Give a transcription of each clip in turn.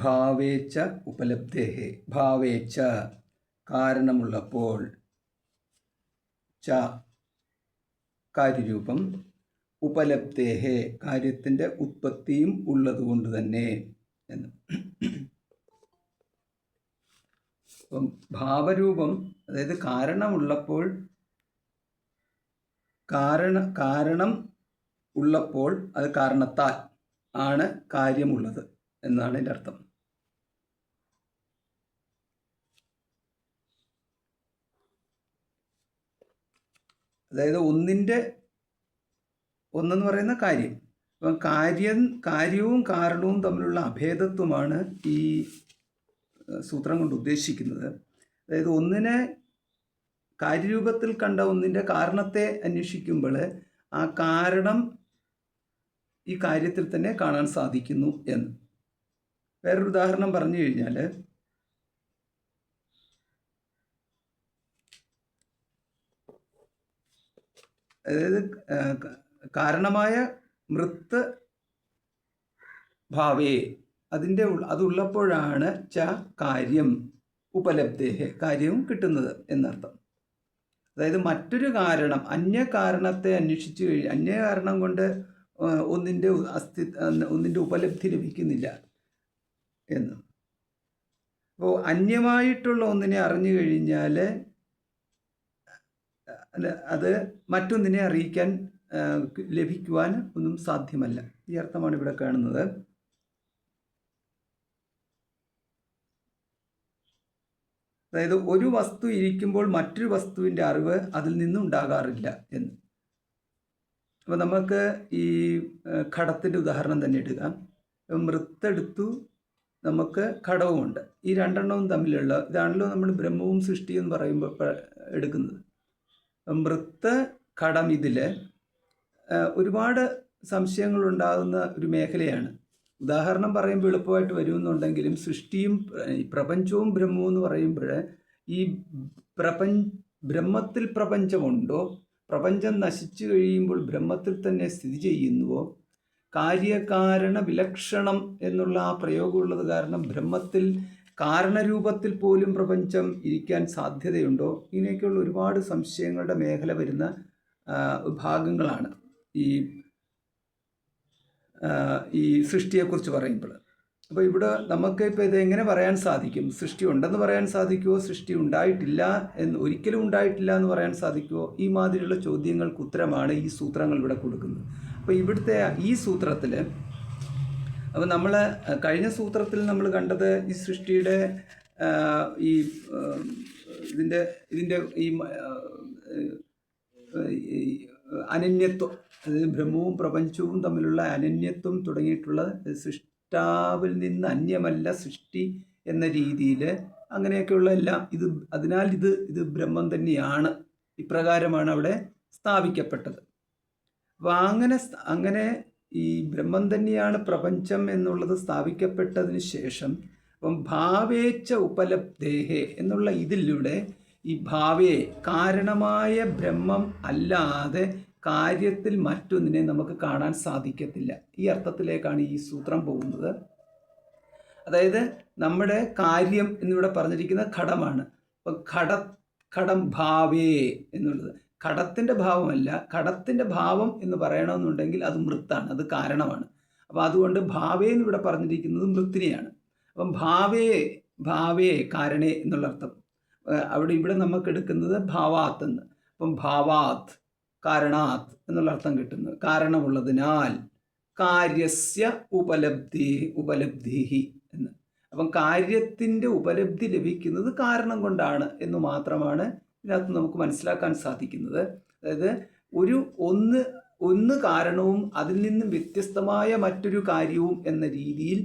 ഭാവേച്ച ഉപലബ്ധേഹേ. ഭാവേച്ച കാരണമുള്ളപ്പോൾ, ച കാര്യരൂപം, ഉപലബ്ധേഹേ കാര്യത്തിൻ്റെ ഉത്പത്തിയും ഉള്ളതുകൊണ്ട് തന്നെ എന്ന്. അപ്പം ഭാവരൂപം, അതായത് കാരണമുള്ളപ്പോൾ, കാരണം ഉള്ളപ്പോൾ അത് കാരണത്താൽ ആണ് കാര്യമുള്ളത് എന്നാണ് എൻ്റെ അർത്ഥം. അതായത് ഒന്നെന്ന് പറയുന്ന കാര്യം. അപ്പം കാര്യവും കാരണവും തമ്മിലുള്ള അഭേദത്വമാണ് ഈ സൂത്രം കൊണ്ട് ഉദ്ദേശിക്കുന്നത്. അതായത് ഒന്നിനെ കാര്യരൂപത്തിൽ കണ്ട ഒന്നിൻ്റെ കാരണത്തെ അന്വേഷിക്കുമ്പോൾ ആ കാരണം ഈ കാര്യത്തിൽ തന്നെ കാണാൻ സാധിക്കുന്നു എന്ന്. വേറൊരു ഉദാഹരണം പറഞ്ഞു കഴിഞ്ഞാൽ, അതായത് കാരണമായ മൃത്ത് ഭാവേ, അതുള്ളപ്പോഴാണ് ച കാര്യം ഉപലബ്ധേഹ കാര്യവും കിട്ടുന്നത് എന്നർത്ഥം. അതായത് മറ്റൊരു കാരണം, അന്യകാരണത്തെ അന്വേഷിച്ചു അന്യകാരണം കൊണ്ട് ഒന്നിൻ്റെ ഉപലബ്ധി ലഭിക്കുന്നില്ല എന്ന്. അപ്പോൾ അന്യമായിട്ടുള്ള ഒന്നിനെ അറിഞ്ഞു കഴിഞ്ഞാൽ അത് മറ്റൊന്നിനെ അറിയിക്കാൻ ലഭിക്കുവാൻ ഒന്നും സാധ്യമല്ല. ഈ അർത്ഥമാണ് ഇവിടെ കാണുന്നത്. അതായത് ഒരു വസ്തു ഇരിക്കുമ്പോൾ മറ്റൊരു വസ്തുവിൻ്റെ അറിവ് അതിൽ നിന്നുണ്ടാകാറില്ല എന്ന്. അപ്പോൾ നമുക്ക് ഈ ഘടത്തിൻ്റെ ഉദാഹരണം തന്നെ എടുക്കാം. മൃത്തെടുത്തു, നമുക്ക് ഘടവുമുണ്ട്. ഈ രണ്ടെണ്ണവും തമ്മിലുള്ള ഇതാണല്ലോ നമ്മൾ ബ്രഹ്മവും സൃഷ്ടിയും എന്ന് പറയുമ്പോൾ എടുക്കുന്നത്. മൃത്ത് ഘടം ഇതിൽ ഒരുപാട് സംശയങ്ങളുണ്ടാകുന്ന ഒരു മേഖലയാണ്. ഉദാഹരണം പറയുമ്പോൾ എളുപ്പമായിട്ട് വരുമെന്നുണ്ടെങ്കിലും സൃഷ്ടിയും പ്രപഞ്ചവും ബ്രഹ്മവും എന്ന് പറയുമ്പോൾ ഈ ബ്രഹ്മത്തിൽ പ്രപഞ്ചമുണ്ടോ, പ്രപഞ്ചം നശിച്ചു കഴിയുമ്പോൾ ബ്രഹ്മത്തിൽ തന്നെ സ്ഥിതി ചെയ്യുന്നുവോ, കാര്യകാരണ വിലക്ഷണം എന്നുള്ള ആ പ്രയോഗമുള്ളത് കാരണം ബ്രഹ്മത്തിൽ കാരണരൂപത്തിൽ പോലും പ്രപഞ്ചം ഇരിക്കാൻ സാധ്യതയുണ്ടോ, ഇങ്ങനെയൊക്കെയുള്ള ഒരുപാട് സംശയങ്ങളുടെ മേഖല വരുന്ന ഭാഗങ്ങളാണ് ഈ സൃഷ്ടിയെക്കുറിച്ച് പറയുമ്പോൾ. അപ്പോൾ ഇവിടെ നമുക്ക് ഇപ്പോൾ ഇതെങ്ങനെ പറയാൻ സാധിക്കും? സൃഷ്ടി ഉണ്ടെന്ന് പറയാൻ സാധിക്കുമോ, സൃഷ്ടി ഉണ്ടായിട്ടില്ല ഒരിക്കലും ഉണ്ടായിട്ടില്ല എന്ന് പറയാൻ സാധിക്കുമോ? ഈ മാതിരിയുള്ള ചോദ്യങ്ങൾക്ക് ഉത്തരമാണ് ഈ സൂത്രങ്ങൾ ഇവിടെ കൊടുക്കുന്നത്. അപ്പോൾ ഇവിടുത്തെ ഈ സൂത്രത്തിൽ, അപ്പോൾ നമ്മൾ കഴിഞ്ഞ സൂത്രത്തിൽ നമ്മൾ കണ്ടത് ഈ സൃഷ്ടിയുടെ ഈ ഇതിൻ്റെ ഈ അനന്യത്വം, അതായത് ബ്രഹ്മവും പ്രപഞ്ചവും തമ്മിലുള്ള അനന്യത്വം തുടങ്ങിയിട്ടുള്ള സൃഷ്ടാവിൽ നിന്ന് അന്യമല്ല സൃഷ്ടി എന്ന രീതിയിൽ അങ്ങനെയൊക്കെയുള്ള എല്ലാം അതിനാൽ ഇത് ബ്രഹ്മം തന്നെയാണ്, ഇപ്രകാരമാണ് അവിടെ സ്ഥാപിക്കപ്പെട്ടത്. അപ്പോൾ അങ്ങനെ ഈ ബ്രഹ്മം തന്നെയാണ് പ്രപഞ്ചം എന്നുള്ളത് സ്ഥാപിക്കപ്പെട്ടതിന് ശേഷം അപ്പം ഭാവേച്ച ഉപലബ്ധേഹേ എന്നുള്ള ഇതിലൂടെ ഈ ഭാവേ കാരണമായ ബ്രഹ്മം അല്ലാതെ കാര്യത്തിൽ മറ്റൊന്നിനെ നമുക്ക് കാണാൻ സാധിക്കത്തില്ല. ഈ അർത്ഥത്തിലേക്കാണ് ഈ സൂത്രം പോകുന്നത്. അതായത് നമ്മുടെ കാര്യം എന്നിവിടെ പറഞ്ഞിരിക്കുന്ന ഘടമാണ്. അപ്പം ഘടം ഭാവേ എന്നുള്ളത് ഘടത്തിൻ്റെ ഭാവമല്ല. ഘടത്തിൻ്റെ ഭാവം എന്ന് പറയണമെന്നുണ്ടെങ്കിൽ അത് മൃത്താണ്, അത് കാരണമാണ്. അപ്പോൾ അതുകൊണ്ട് ഭാവേ എന്നിവിടെ പറഞ്ഞിരിക്കുന്നത് മൃത്തിനെയാണ്. അപ്പം ഭാവേ കാരണേ എന്നുള്ള അർത്ഥം. ഇവിടെ നമുക്ക് എടുക്കുന്നത് ഭാവാത്ത് എന്ന്. അപ്പം ഭാവാത്ത് കാരണാത്ത് എന്നുള്ള അർത്ഥം കിട്ടുന്നത് കാരണമുള്ളതിനാൽ കാര്യസ്യ ഉപലബ്ധി എന്ന്. അപ്പം കാര്യത്തിൻ്റെ ഉപലബ്ധി ലഭിക്കുന്നത് കാരണം കൊണ്ടാണ് എന്ന് മാത്രമാണ് ഇതിനകത്ത് നമുക്ക് മനസ്സിലാക്കാൻ സാധിക്കുന്നത്. അതായത് ഒന്ന് കാരണവും അതിൽ നിന്നും വ്യത്യസ്തമായ മറ്റൊരു കാര്യവും എന്ന രീതിയിൽ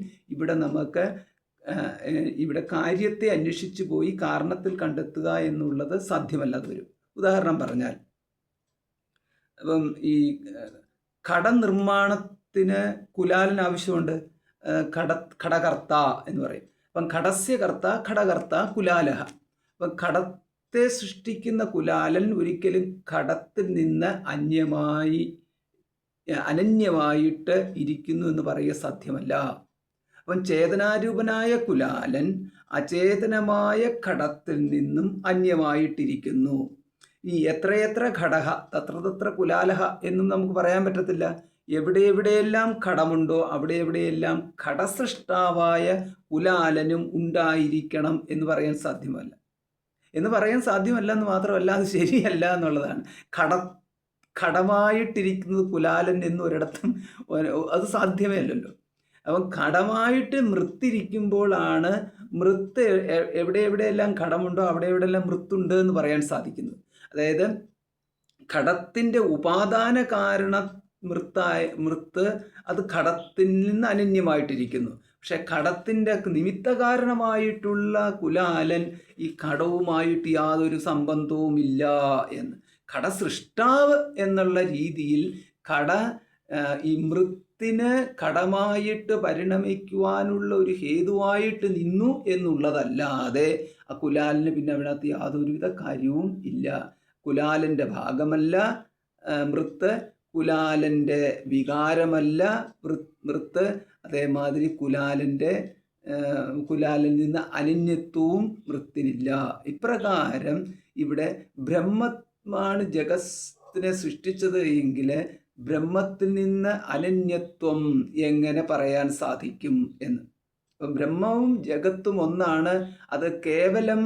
ഇവിടെ കാര്യത്തെ അന്വേഷിച്ചു പോയി കാരണത്തിൽ കണ്ടെത്തുക എന്നുള്ളത് സാധ്യമല്ലാതെ വരും. ഉദാഹരണം പറഞ്ഞാൽ, അപ്പം ഈ ഘടനിർമ്മാണത്തിന് കുലാലൻ ആവശ്യമുണ്ട്. ഘടകർത്ത എന്ന് പറയും. അപ്പം ഘടസ്യ കർത്ത ഘടകർത്ത കുലാലഹ. അപ്പം ഘടത്തെ സൃഷ്ടിക്കുന്ന കുലാലൻ ഒരിക്കലും ഘടത്തിൽ നിന്ന് അനന്യമായിട്ട് ഇരിക്കുന്നു എന്ന് പറയുക സാധ്യമല്ല. അപ്പം ചേതനാരൂപനായ കുലാലൻ അചേതനമായ ഘടത്തിൽ നിന്നും അന്യമായിട്ടിരിക്കുന്നു. ഈ എത്രയെത്ര ഘടക തത്ര തത്ര കുലാലഹ എന്നും നമുക്ക് പറയാൻ പറ്റത്തില്ല. എവിടെ എവിടെയെല്ലാം ഘടമുണ്ടോ അവിടെ എവിടെയെല്ലാം ഘടസൃഷ്ടാവായ കുലാലനും ഉണ്ടായിരിക്കണം എന്ന് പറയാൻ സാധ്യമല്ല. എന്ന് മാത്രമല്ല അത് ശരിയല്ല എന്നുള്ളതാണ്. ഘടമായിട്ടിരിക്കുന്നത് കുലാലൻ എന്നൊരിടത്തും അത് സാധ്യമേ അല്ലല്ലോ. അപ്പം ഘടമായിട്ട് മൃത്തിരിക്കുമ്പോഴാണ് മൃത്ത് എവിടെയെല്ലാം ഘടമുണ്ടോ അവിടെ എവിടെയെല്ലാം മൃത്തുണ്ട് എന്ന് പറയാൻ സാധിക്കുന്നത്. അതായത് ഘടത്തിൻ്റെ ഉപാദാന കാരണ മൃത്ത് അത് ഘടത്തിൽ നിന്ന് അനന്യമായിട്ടിരിക്കുന്നു. പക്ഷെ ഘടത്തിൻ്റെ നിമിത്ത കാരണമായിട്ടുള്ള കുലാലൻ ഈ ഘടവുമായിട്ട് യാതൊരു സംബന്ധവുമില്ല എന്ന്. ഘടസൃഷ്ടാവ് എന്നുള്ള രീതിയിൽ ഈ മൃത്തിന് ഘടമായിട്ട് പരിണമിക്കുവാനുള്ള ഒരു ഹേതുവായിട്ട് നിന്നു എന്നുള്ളതല്ലാതെ ആ കുലാലിന് പിന്നെ അതിനകത്ത് യാതൊരുവിധ കാര്യവും ഇല്ല. കുലാലൻ്റെ ഭാഗമല്ല മൃത്ത്, കുലാലൻ്റെ വികാരമല്ല മൃത്ത്. അതേമാതിരി കുലാലിൽ നിന്ന് അനന്യത്വവും മൃത്തിനില്ല. ഇപ്രകാരം ഇവിടെ ബ്രഹ്മമാണ് ജഗത്തിനെ സൃഷ്ടിച്ചത് എങ്കിൽ ബ്രഹ്മത്തിൽ നിന്ന് അനന്യത്വം എങ്ങനെ പറയാൻ സാധിക്കും എന്ന്. അപ്പം ബ്രഹ്മവും ജഗത്തും ഒന്നാണ്. അത് കേവലം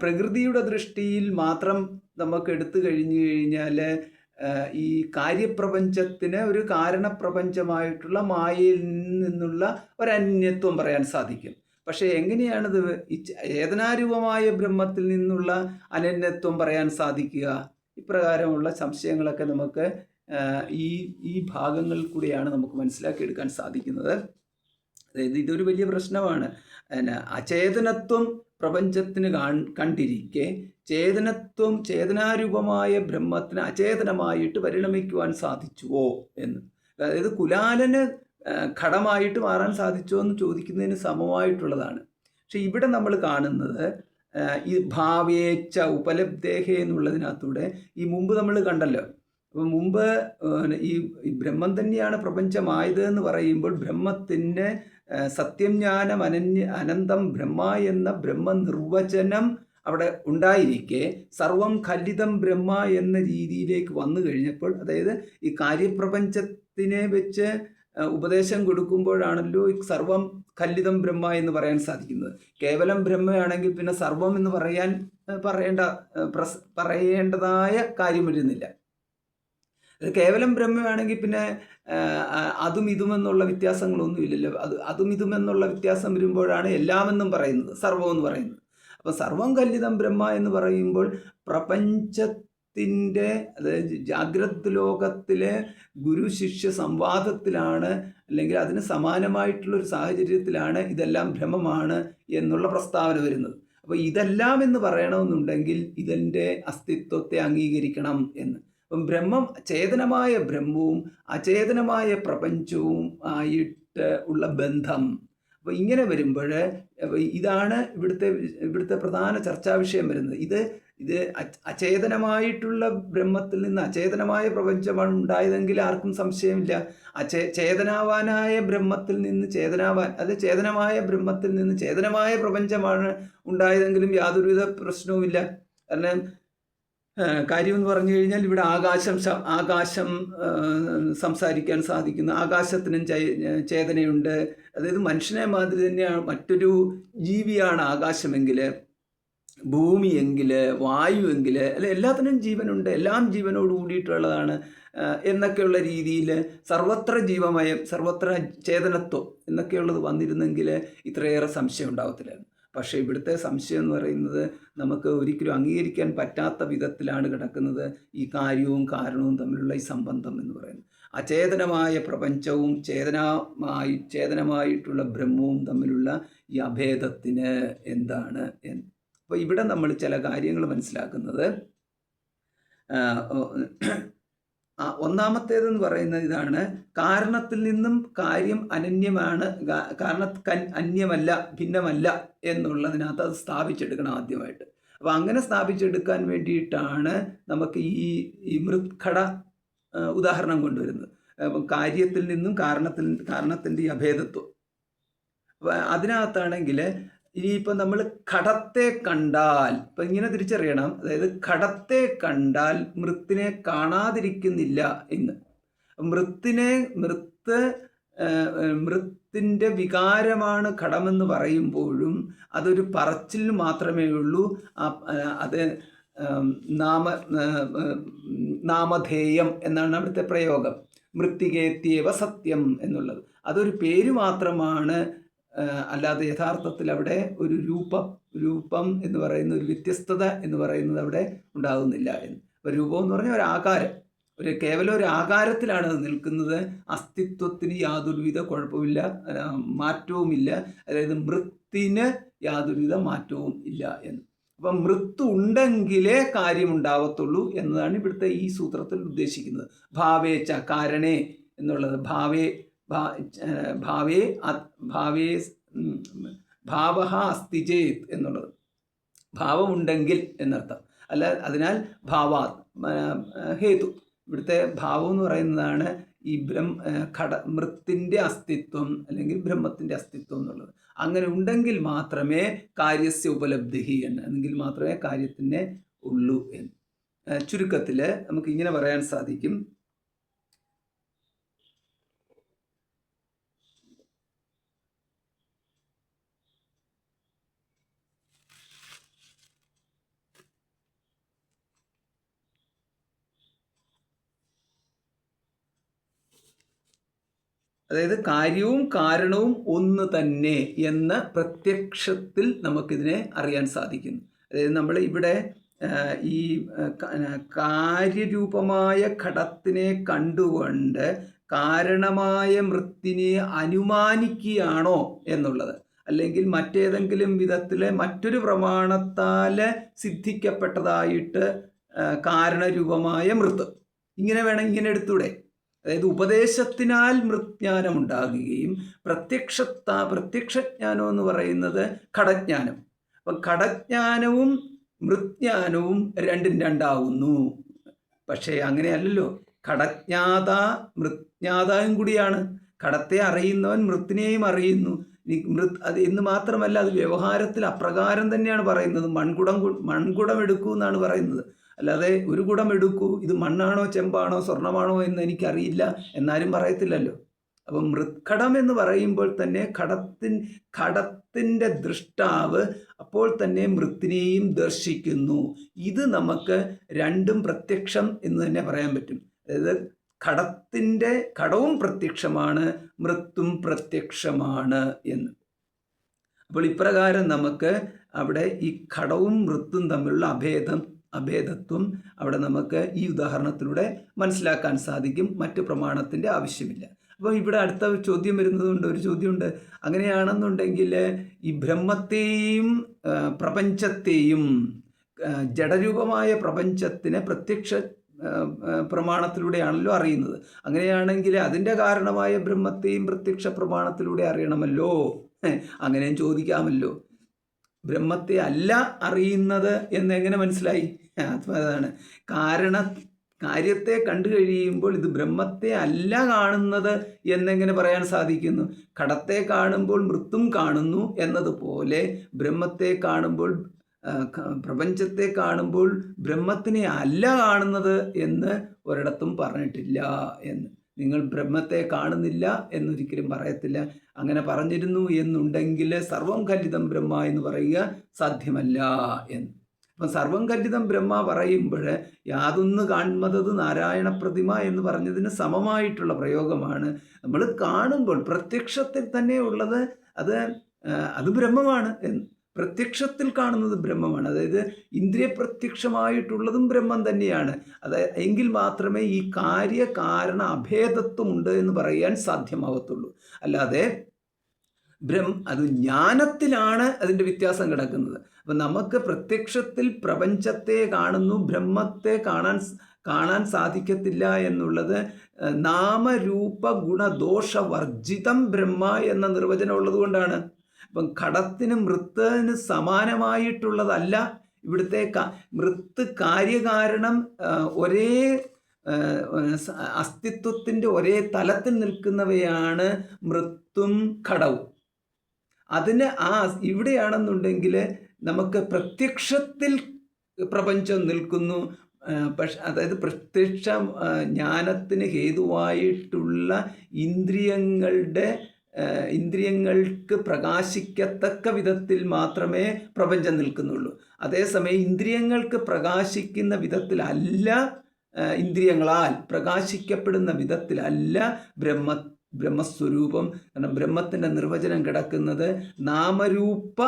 പ്രകൃതിയുടെ ദൃഷ്ടിയിൽ മാത്രം നമുക്ക് എടുത്തു കഴിഞ്ഞു കഴിഞ്ഞാൽ ഈ കാര്യപ്രപഞ്ചത്തിന് ഒരു കാരണപ്രപഞ്ചമായിട്ടുള്ള മായയിൽ നിന്നുള്ള ഒരന്യത്വം പറയാൻ സാധിക്കും. പക്ഷേ എങ്ങനെയാണിത് ചേതനാരൂപമായ ബ്രഹ്മത്തിൽ നിന്നുള്ള അനന്യത്വം പറയാൻ സാധിക്കുക? ഇപ്രകാരമുള്ള സംശയങ്ങളൊക്കെ നമുക്ക് ഈ ഭാഗങ്ങളിൽ കൂടെയാണ് നമുക്ക് മനസ്സിലാക്കിയെടുക്കാൻ സാധിക്കുന്നത്. അതായത് ഇതൊരു വലിയ പ്രശ്നമാണ്. അചേതനത്വം പ്രപഞ്ചത്തിന് കണ്ടിരിക്കെ ചേതനാരൂപമായ ബ്രഹ്മത്തിന് അചേതനമായിട്ട് പരിണമിക്കുവാൻ സാധിച്ചുവോ എന്ന്. അതായത് കുലാലന് ഘടമായിട്ട് മാറാൻ സാധിച്ചോ എന്ന് ചോദിക്കുന്നതിന് സമമായിട്ടുള്ളതാണ്. പക്ഷെ ഇവിടെ നമ്മൾ കാണുന്നത് ഈ ഭാവേച്ഛ ഉപലബ്ധേഹ എന്നുള്ളതിനകത്തൂടെ ഈ മുമ്പ് നമ്മൾ കണ്ടല്ലോ. അപ്പം മുമ്പ് ഈ ബ്രഹ്മം തന്നെയാണ് പ്രപഞ്ചമായത് എന്ന് പറയുമ്പോൾ ബ്രഹ്മത്തിൻ്റെ സത്യം ജ്ഞാനം അനന്തം ബ്രഹ്മ എന്ന ബ്രഹ്മ നിർവചനം അവിടെ ഉണ്ടായിരിക്കെ സർവം ഖല്ലിതം ബ്രഹ്മ എന്ന രീതിയിലേക്ക് വന്നു കഴിഞ്ഞപ്പോൾ, അതായത് ഈ കാര്യപ്രപഞ്ചത്തിനെ വെച്ച് ഉപദേശം കൊടുക്കുമ്പോഴാണല്ലോ ഈ സർവം ഖല്ലിതം ബ്രഹ്മ എന്ന് പറയാൻ സാധിക്കുന്നത്. കേവലം ബ്രഹ്മയാണെങ്കിൽ പിന്നെ സർവം എന്ന് പറയേണ്ടതായ കാര്യം വരുന്നില്ല. കേവലം ബ്രഹ്മയാണെങ്കിൽ പിന്നെ അതും ഇതുമെന്നുള്ള വ്യത്യാസങ്ങളൊന്നുമില്ലല്ലോ. അതും ഇതുമെന്നുള്ള വ്യത്യാസം വരുമ്പോഴാണ് എല്ലാമെന്നും പറയുന്നത്, സർവം എന്ന് പറയുന്നത്. അപ്പം സർവം കല്ലിതം ബ്രഹ്മ എന്ന് പറയുമ്പോൾ പ്രപഞ്ചത്തിൻ്റെ, അതായത് ജാഗ്രത് ലോകത്തിലെ ഗുരു ശിഷ്യ സംവാദത്തിലാണ്, അല്ലെങ്കിൽ അതിന് സമാനമായിട്ടുള്ളൊരു സാഹചര്യത്തിലാണ് ഇതെല്ലാം ബ്രഹ്മമാണ് എന്നുള്ള പ്രസ്താവന വരുന്നത്. അപ്പോൾ ഇതെല്ലാം എന്ന് പറയണമെന്നുണ്ടെങ്കിൽ ഇതിൻ്റെ അസ്തിത്വത്തെ അംഗീകരിക്കണം എന്ന്. അപ്പം ബ്രഹ്മം, ചേതനമായ ബ്രഹ്മവും അചേതനമായ പ്രപഞ്ചവും ആയിട്ട് ഉള്ള ബന്ധം. അപ്പോൾ ഇങ്ങനെ വരുമ്പോൾ ഇതാണ് ഇവിടുത്തെ പ്രധാന ചർച്ചാ വിഷയം വരുന്നത്. ഇത് അചേതനമായിട്ടുള്ള ബ്രഹ്മത്തിൽ നിന്ന് അചേതനമായ പ്രപഞ്ചമാണ് ഉണ്ടായതെങ്കിൽ ആർക്കും സംശയമില്ല. ചേതനാവാനായ ബ്രഹ്മത്തിൽ നിന്ന് ചേതനമായ ബ്രഹ്മത്തിൽ നിന്ന് ചേതനമായ പ്രപഞ്ചമാണ് ഉണ്ടായതെങ്കിലും യാതൊരുവിധ പ്രശ്നവുമില്ല. കാരണം കാര്യം എന്ന് പറഞ്ഞു കഴിഞ്ഞാൽ ഇവിടെ ആകാശം സംസാരിക്കാൻ സാധിക്കുന്നു. ആകാശത്തിനും ചേതനയുണ്ട്. അതായത് മനുഷ്യനെ മാതിരി തന്നെയാണ് മറ്റൊരു ജീവിയാണ് ആകാശമെങ്കിൽ, ഭൂമിയെങ്കിൽ, വായുവെങ്കിൽ, അല്ലെ എല്ലാത്തിനും ജീവനുണ്ട്, എല്ലാം ജീവനോട് കൂടിയിട്ടുള്ളതാണ് എന്നൊക്കെയുള്ള രീതിയിൽ സർവത്ര ജീവമയം, സർവത്ര ചേതനത്വം എന്നൊക്കെയുള്ളത് വന്നിരുന്നെങ്കിൽ ഇത്രയേറെ സംശയം ഉണ്ടാവത്തില്ലായിരുന്നു. പക്ഷേ ഇവിടുത്തെ സംശയം എന്ന് പറയുന്നത് നമുക്ക് ഒരിക്കലും അംഗീകരിക്കാൻ പറ്റാത്ത വിധത്തിലാണ് കിടക്കുന്നത്. ഈ കാര്യവും കാരണവും തമ്മിലുള്ള ഈ സംബന്ധം എന്ന് പറയുന്നത് അചേതനമായ പ്രപഞ്ചവും ചേതനമായിട്ടുള്ള ബ്രഹ്മവും തമ്മിലുള്ള ഈ അഭേദത്തിന് എന്താണ് എന്ന്. അപ്പോൾ ഇവിടെ നമ്മൾ ചില കാര്യങ്ങൾ മനസ്സിലാക്കുന്നത്, ഒന്നാമത്തേതെന്ന് പറയുന്നത് ഇതാണ്: കാരണത്തിൽ നിന്നും കാര്യം അനന്യമാണ്, അന്യമല്ല, ഭിന്നമല്ല എന്നുള്ളതിനകത്ത് അത് സ്ഥാപിച്ചെടുക്കണം ആദ്യമായിട്ട്. അപ്പോൾ അങ്ങനെ സ്ഥാപിച്ചെടുക്കാൻ വേണ്ടിയിട്ടാണ് നമുക്ക് ഈ മൃത്ഘട ഉദാഹരണം കൊണ്ടുവരുന്നത്. കാര്യത്തിൽ നിന്നും കാരണത്തിൻ്റെ ഈ അഭേദത്വം. അതിനകത്താണെങ്കിൽ ഇനിയിപ്പോൾ നമ്മൾ ഘടത്തെ കണ്ടാൽ, ഇപ്പം ഇങ്ങനെ തിരിച്ചറിയണം, അതായത് ഘടത്തെ കണ്ടാൽ മൃത്തിനെ കാണാതിരിക്കുന്നില്ല എന്ന്. മൃത്തിൻ്റെ വികാരമാണ് ഘടമെന്ന് പറയുമ്പോഴും അതൊരു പറച്ചിൽ മാത്രമേ ഉള്ളൂ. അത് നാമധേയം എന്നാണ് അവിടുത്തെ പ്രയോഗം. മൃത്തികേത്യവ സത്യം എന്നുള്ളത് അതൊരു പേര് മാത്രമാണ്, അല്ലാതെ യഥാർത്ഥത്തിൽ അവിടെ ഒരു രൂപം എന്ന് പറയുന്ന ഒരു വ്യത്യസ്തത എന്ന് പറയുന്നത് അവിടെ ഉണ്ടാകുന്നില്ല എന്ന്. അപ്പോൾ രൂപം എന്ന് പറഞ്ഞാൽ ഒരു ആകാരം, കേവലം ഒരു ആകാരത്തിലാണ് അത് നിൽക്കുന്നത്. അസ്തിത്വത്തിന് യാതൊരുവിധ കുഴപ്പമില്ല, മാറ്റവുമില്ല. അതായത് മൃത്തിന് യാതൊരുവിധ മാറ്റവും ഇല്ല എന്ന്. അപ്പം മൃത്ത് ഉണ്ടെങ്കിലേ കാര്യമുണ്ടാവത്തുള്ളൂ എന്നതാണ് ഇവിടുത്തെ ഈ സൂത്രത്തിൽ ഉദ്ദേശിക്കുന്നത്. ഭാവേച്ച കാരണേ എന്നുള്ളത് ഭാവ അസ്തി ചേത് എന്നുള്ളത് ഭാവമുണ്ടെങ്കിൽ എന്നർത്ഥം. അല്ല, അതിനാൽ ഭാവാത് ഹേതു. ഇവിടുത്തെ ഭാവം എന്ന് പറയുന്നതാണ് ഈ മൃത്തിൻ്റെ അസ്തിത്വം അല്ലെങ്കിൽ ബ്രഹ്മത്തിൻ്റെ അസ്തിത്വം എന്നുള്ളത്. അങ്ങനെ ഉണ്ടെങ്കിൽ മാത്രമേ കാര്യസ്യ ഉപലബ്ധി എന്നെങ്കിൽ മാത്രമേ കാര്യത്തിനെ ഉള്ളൂ എന്ന്. ചുരുക്കത്തിൽ നമുക്ക് ഇങ്ങനെ പറയാൻ സാധിക്കും. അതായത് കാര്യവും കാരണവും ഒന്ന് തന്നെ എന്ന പ്രത്യക്ഷത്തിൽ നമുക്കിതിനെ അറിയാൻ സാധിക്കുന്നു. അതായത് നമ്മൾ ഇവിടെ ഈ കാര്യരൂപമായ ഘടത്തിനെ കണ്ടുകൊണ്ട് കാരണമായ മൃത്തിനെ അനുമാനിക്കുകയാണോ എന്നുള്ളത്, അല്ലെങ്കിൽ മറ്റേതെങ്കിലും വിധത്തിൽ മറ്റൊരു പ്രമാണത്താൽ സിദ്ധിക്കപ്പെട്ടതായിട്ട് കാരണരൂപമായ മൃത്ത് ഇങ്ങനെ എടുത്തൂടെ? അതായത് ഉപദേശത്തിനാൽ മൃജ്ഞാനം ഉണ്ടാകുകയും പ്രത്യക്ഷജ്ഞാനം എന്ന് പറയുന്നത് ഘടജ്ഞാനം. അപ്പം ഘടജ്ഞാനവും മൃജ്ഞാനവും രണ്ടാവുന്നു. പക്ഷേ അങ്ങനെയല്ലല്ലോ. ഘടജ്ഞാത മൃജ്ഞാതാവും കൂടിയാണ്. ഘടത്തെ അറിയുന്നവൻ മൃത്തിനെയും അറിയുന്നു. അത് എന്ന് മാത്രമല്ല, അത് വ്യവഹാരത്തിൽ അപ്രകാരം തന്നെയാണ് പറയുന്നത്. മൺകുടം എടുക്കൂ എന്നാണ് പറയുന്നത്. അല്ലാതെ ഒരു കുടം എടുക്കൂ, ഇത് മണ്ണാണോ ചെമ്പാണോ സ്വർണമാണോ എന്ന് എനിക്കറിയില്ല എന്നാരും പറയത്തില്ലല്ലോ. അപ്പം മൃത്ഘടം എന്ന് പറയുമ്പോൾ തന്നെ ഘടത്തിൻ്റെ ദൃഷ്ടാവ് അപ്പോൾ തന്നെ മൃത്തിനെയും ദർശിക്കുന്നു. ഇത് നമുക്ക് രണ്ടും പ്രത്യക്ഷം എന്ന് തന്നെ പറയാൻ പറ്റും. അതായത് ഘടവും പ്രത്യക്ഷമാണ്, മൃത്തും പ്രത്യക്ഷമാണ് എന്ന്. അപ്പോൾ ഇപ്രകാരം നമുക്ക് അവിടെ ഈ ഘടവും മൃത്തും തമ്മിലുള്ള അഭേദത്വം അവിടെ നമുക്ക് ഈ ഉദാഹരണത്തിലൂടെ മനസ്സിലാക്കാൻ സാധിക്കും. മറ്റ് പ്രമാണത്തിൻ്റെ ആവശ്യമില്ല. അപ്പോൾ ഇവിടെ അടുത്ത ചോദ്യം വരുന്നതുകൊണ്ട് ഒരു ചോദ്യമുണ്ട്. അങ്ങനെയാണെന്നുണ്ടെങ്കിൽ ഈ ബ്രഹ്മത്തെയും പ്രപഞ്ചത്തെയും ജഡരൂപമായ പ്രപഞ്ചത്തിനെ പ്രത്യക്ഷ പ്രമാണത്തിലൂടെയാണല്ലോ അറിയുന്നത്. അങ്ങനെയാണെങ്കിൽ അതിൻ്റെ കാരണമായ ബ്രഹ്മത്തെയും പ്രത്യക്ഷ പ്രമാണത്തിലൂടെ അറിയണമല്ലോ. അങ്ങനെയും ചോദിക്കാമല്ലോ. ബ്രഹ്മത്തെ അല്ല അറിയുന്നത് എന്നെങ്ങനെ മനസ്സിലായി? അതാണ് കാര്യത്തെ കണ്ടു കഴിയുമ്പോൾ ഇത് ബ്രഹ്മത്തെ അല്ല കാണുന്നത് എന്നെങ്ങനെ പറയാൻ സാധിക്കുന്നു? ഘടത്തെ കാണുമ്പോൾ മൃത്തും കാണുന്നു എന്നതുപോലെ ബ്രഹ്മത്തെ കാണുമ്പോൾ പ്രപഞ്ചത്തെ കാണുമ്പോൾ ബ്രഹ്മത്തിനെ അല്ല കാണുന്നത് എന്ന് ഒരിടത്തും പറഞ്ഞിട്ടില്ല എന്ന്. നിങ്ങൾ ബ്രഹ്മത്തെ കാണുന്നില്ല എന്നൊരിക്കലും പറയത്തില്ല. അങ്ങനെ പറഞ്ഞിരുന്നു എന്നുണ്ടെങ്കിൽ സർവം കല്ലിതം ബ്രഹ്മ എന്ന് പറയുക സാധ്യമല്ല എന്ന്. അപ്പം സർവം കല്ലിതം ബ്രഹ്മ പറയുമ്പോൾ യാതൊന്ന് കാൺമതത് നാരായണ പ്രതിമ എന്ന് പറഞ്ഞതിന് സമമായിട്ടുള്ള പ്രയോഗമാണ്. നമ്മൾ കാണുമ്പോൾ പ്രത്യക്ഷത്തിൽ തന്നെ ഉള്ളത് അത് ബ്രഹ്മമാണ്. പ്രത്യക്ഷത്തിൽ കാണുന്നത് ബ്രഹ്മമാണ്. അതായത് ഇന്ദ്രിയ പ്രത്യക്ഷമായിട്ടുള്ളതും ബ്രഹ്മം തന്നെയാണ്. എങ്കിൽ മാത്രമേ ഈ കാര്യകാരണ അഭേദത്വം ഉണ്ട് എന്ന് പറയാൻ സാധ്യമാവത്തുള്ളൂ. അല്ലാതെ അത് ജ്ഞാനത്തിലാണ് അതിൻ്റെ വ്യത്യാസം കിടക്കുന്നത്. അപ്പം നമുക്ക് പ്രത്യക്ഷത്തിൽ പ്രപഞ്ചത്തെ കാണുന്നു, ബ്രഹ്മത്തെ കാണാൻ സാധിക്കത്തില്ല എന്നുള്ളത് നാമരൂപ ഗുണദോഷവർജിതം ബ്രഹ്മ എന്ന നിർവചനം ഉള്ളത് കൊണ്ടാണ്. അപ്പം ഘടത്തിന് മൃത്തിന് സമാനമായിട്ടുള്ളതല്ല ഇവിടുത്തെ മൃത്ത് കാര്യകാരണം ഒരേ അസ്തിത്വത്തിൻ്റെ ഒരേ തലത്തിൽ നിൽക്കുന്നവയാണ് മൃത്തും ഘടവും. അതിന് ഇവിടെയാണെന്നുണ്ടെങ്കിൽ നമുക്ക് പ്രത്യക്ഷത്തിൽ പ്രപഞ്ചം നിൽക്കുന്നു. പക്ഷെ അതായത് പ്രത്യക്ഷ ജ്ഞാനത്തിന് ഹേതുവായിട്ടുള്ള ഇന്ദ്രിയങ്ങൾക്ക് പ്രകാശിക്കത്തക്ക വിധത്തിൽ മാത്രമേ പ്രപഞ്ചം നിൽക്കുന്നുള്ളൂ. അതേസമയം ഇന്ദ്രിയങ്ങൾക്ക് പ്രകാശിക്കുന്ന വിധത്തിലല്ല, ഇന്ദ്രിയങ്ങളാൽ പ്രകാശിക്കപ്പെടുന്ന വിധത്തിലല്ല ബ്രഹ്മസ്വരൂപം. കാരണം ബ്രഹ്മത്തിൻ്റെ നിർവചനം കിടക്കുന്നത് നാമരൂപ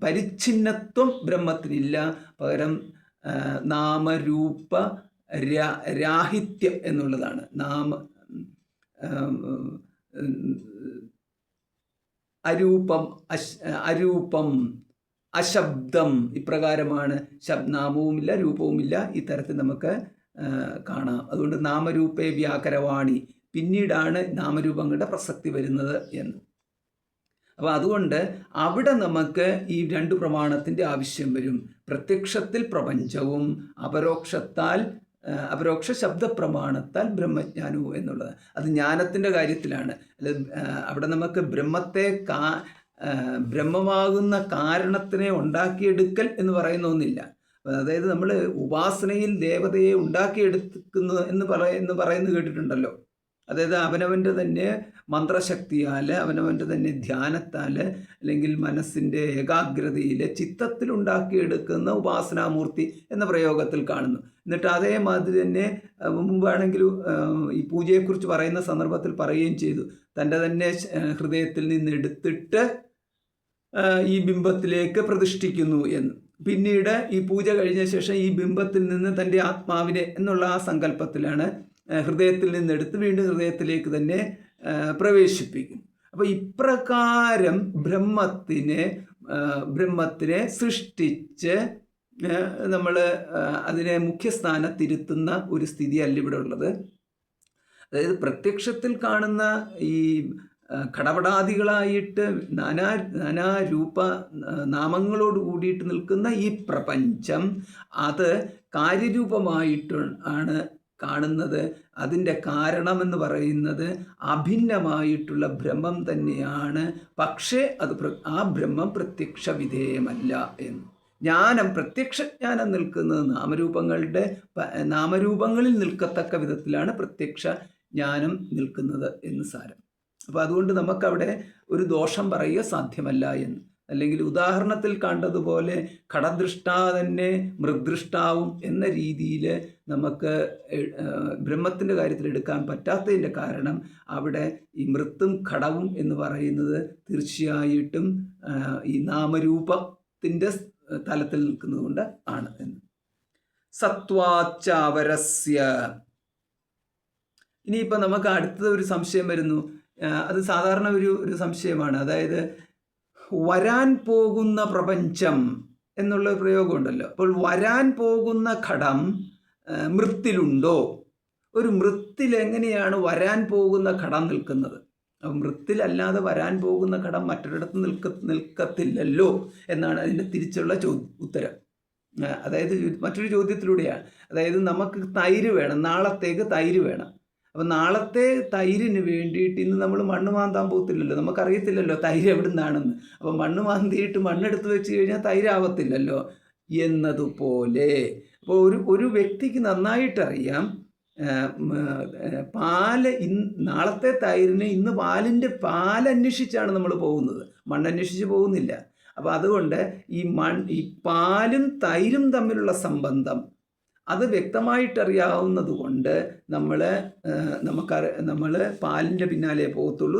പരിച്ഛിന്നത്വം ബ്രഹ്മത്തിനില്ല, പകരം നാമരൂപ രാഹിത്യം എന്നുള്ളതാണ്. അരൂപം അശബ്ദം ഇപ്രകാരമാണ്. നാമവുമില്ല രൂപവുമില്ല, ഇത്തരത്തിൽ നമുക്ക് കാണാം. അതുകൊണ്ട് നാമരൂപേ വ്യാകരവാണി, പിന്നീടാണ് നാമരൂപങ്ങളുടെ പ്രസക്തി വരുന്നത് എന്ന്. അപ്പോൾ അതുകൊണ്ട് അവിടെ നമുക്ക് ഈ 2 പ്രമാണത്തിൻ്റെ ആവശ്യം വരും. പ്രത്യക്ഷത്തിൽ പ്രപഞ്ചവും അപരോക്ഷ ശബ്ദപ്രമാണത്താൽ ബ്രഹ്മജ്ഞാനവും എന്നുള്ളത്. അത് ജ്ഞാനത്തിൻ്റെ കാര്യത്തിലാണ്. അവിടെ നമുക്ക് ബ്രഹ്മമാകുന്ന കാരണത്തിനെ ഉണ്ടാക്കിയെടുക്കൽ എന്ന് പറയുന്ന ഒന്നില്ല. അതായത് നമ്മൾ ഉപാസനയിൽ ദേവതയെ ഉണ്ടാക്കിയെടുക്കുന്നു എന്ന് പറയുന്നത് കേട്ടിട്ടുണ്ടല്ലോ. അതായത് അവനവൻ്റെ തന്നെ മന്ത്രശക്തിയാൽ, അവനവൻ്റെ തന്നെ ധ്യാനത്താൽ, അല്ലെങ്കിൽ മനസ്സിൻ്റെ ഏകാഗ്രതയിൽ ചിത്തത്തിൽ ഉണ്ടാക്കിയെടുക്കുന്ന ഉപാസനാമൂർത്തി എന്ന പ്രയോഗത്തിൽ കാണുന്നു. എന്നിട്ട് അതേമാതിരി തന്നെ മുമ്പാണെങ്കിലും ഈ പൂജയെക്കുറിച്ച് പറയുന്ന സന്ദർഭത്തിൽ പറയുകയും ചെയ്തു, തൻ്റെ തന്നെ ഹൃദയത്തിൽ നിന്ന് എടുത്തിട്ട് ഈ ബിംബത്തിലേക്ക് പ്രതിഷ്ഠിക്കുന്നു എന്ന്. പിന്നീട് ഈ പൂജ കഴിഞ്ഞ ശേഷം ഈ ബിംബത്തിൽ നിന്ന് തൻ്റെ ആത്മാവിനെ എന്നുള്ള ആ സങ്കല്പത്തിലാണ് ഹൃദയത്തിൽ നിന്നെടുത്ത് വീണ്ടും ഹൃദയത്തിലേക്ക് തന്നെ പ്രവേശിപ്പിക്കും. അപ്പോൾ ഇപ്രകാരം ബ്രഹ്മത്തിനെ സൃഷ്ടിച്ച് നമ്മൾ അതിനെ മുഖ്യസ്ഥാനത്തിരുത്തുന്ന ഒരു സ്ഥിതിയല്ല ഇവിടെ ഉള്ളത്. അതായത് പ്രത്യക്ഷത്തിൽ കാണുന്ന ഈ ഘടപടാദികളായിട്ട് നാനാരൂപ നാമങ്ങളോട് കൂടിയിട്ട് നിൽക്കുന്ന ഈ പ്രപഞ്ചം, അത് കാര്യരൂപമായിട്ട് ആണ് കാണുന്നത്. അതിൻ്റെ കാരണമെന്ന് പറയുന്നത് അഭിന്നമായിട്ടുള്ള ബ്രഹ്മം തന്നെയാണ്. പക്ഷേ ആ ബ്രഹ്മം പ്രത്യക്ഷ വിധേയമല്ല എന്ന്. പ്രത്യക്ഷജ്ഞാനം നിൽക്കുന്നത് നാമരൂപങ്ങളിൽ നിൽക്കത്തക്ക വിധത്തിലാണ് പ്രത്യക്ഷ ജ്ഞാനം നിൽക്കുന്നത് എന്ന് സാരം. അപ്പോൾ അതുകൊണ്ട് നമുക്കവിടെ ഒരു ദോഷം പറയുക സാധ്യമല്ല എന്ന്. അല്ലെങ്കിൽ ഉദാഹരണത്തിൽ കണ്ടതുപോലെ ഘടദൃഷ്ടാ തന്നെ മൃദ്ദൃഷ്ടാവും എന്ന രീതിയിൽ നമുക്ക് ബ്രഹ്മത്തിൻ്റെ കാര്യത്തിൽ എടുക്കാൻ പറ്റാത്തതിൻ്റെ കാരണം അവിടെ ഈ മൃത്തും ഘടവും എന്ന് പറയുന്നത് തീർച്ചയായിട്ടും ഈ നാമരൂപത്തിൻ്റെ തലത്തിൽ നിൽക്കുന്നത് കൊണ്ട് ആണ് എന്ന്. സത്വാച്ചാവരസ്യ. ഇനിയിപ്പോൾ നമുക്ക് അടുത്ത ഒരു സംശയം വരുന്നു. അത് സാധാരണ ഒരു സംശയമാണ്. അതായത് വരാൻ പോകുന്ന പ്രപഞ്ചം എന്നുള്ള പ്രയോഗമുണ്ടല്ലോ. അപ്പോൾ വരാൻ പോകുന്ന ഘടം മൃത്തിലുണ്ടോ? ഒരു മൃത്തിൽ എങ്ങനെയാണ് വരാൻ പോകുന്ന ഘടം നിൽക്കുന്നത്? അപ്പം മൃത്തിലല്ലാതെ വരാൻ പോകുന്ന ഘടം മറ്റൊരിടത്ത് നിൽക്കത്തില്ലല്ലോ എന്നാണ് അതിൻ്റെ തിരിച്ചുള്ള ഉത്തരം. അതായത് മറ്റൊരു ചോദ്യത്തിലൂടെയാണ്. അതായത് നമുക്ക് തൈര് വേണം, നാളത്തേക്ക് തൈര് വേണം. അപ്പം നാളത്തെ തൈരിന് വേണ്ടിയിട്ട് ഇന്ന് നമ്മൾ മണ്ണ് മാന്താൻ പോകത്തില്ലല്ലോ, നമുക്കറിയത്തില്ലല്ലോ തൈര് എവിടെ നിന്നാണെന്ന്. അപ്പം മണ്ണ് മാന്തിയിട്ട് മണ്ണെടുത്ത് വെച്ച് കഴിഞ്ഞാൽ തൈരാവത്തില്ലല്ലോ എന്നതുപോലെ. അപ്പോൾ ഒരു വ്യക്തിക്ക് നന്നായിട്ടറിയാം നാളത്തെ തൈരിന് ഇന്ന് പാലന്വേഷിച്ചാണ് നമ്മൾ പോകുന്നത്, മണ്ണന്വേഷിച്ച് പോകുന്നില്ല. അപ്പോൾ അതുകൊണ്ട് ഈ പാലും തൈരും തമ്മിലുള്ള സംബന്ധം അത് വ്യക്തമായിട്ടറിയാവുന്നത് കൊണ്ട് നമ്മൾ പാലിൻ്റെ പിന്നാലെ പോകത്തുള്ളൂ,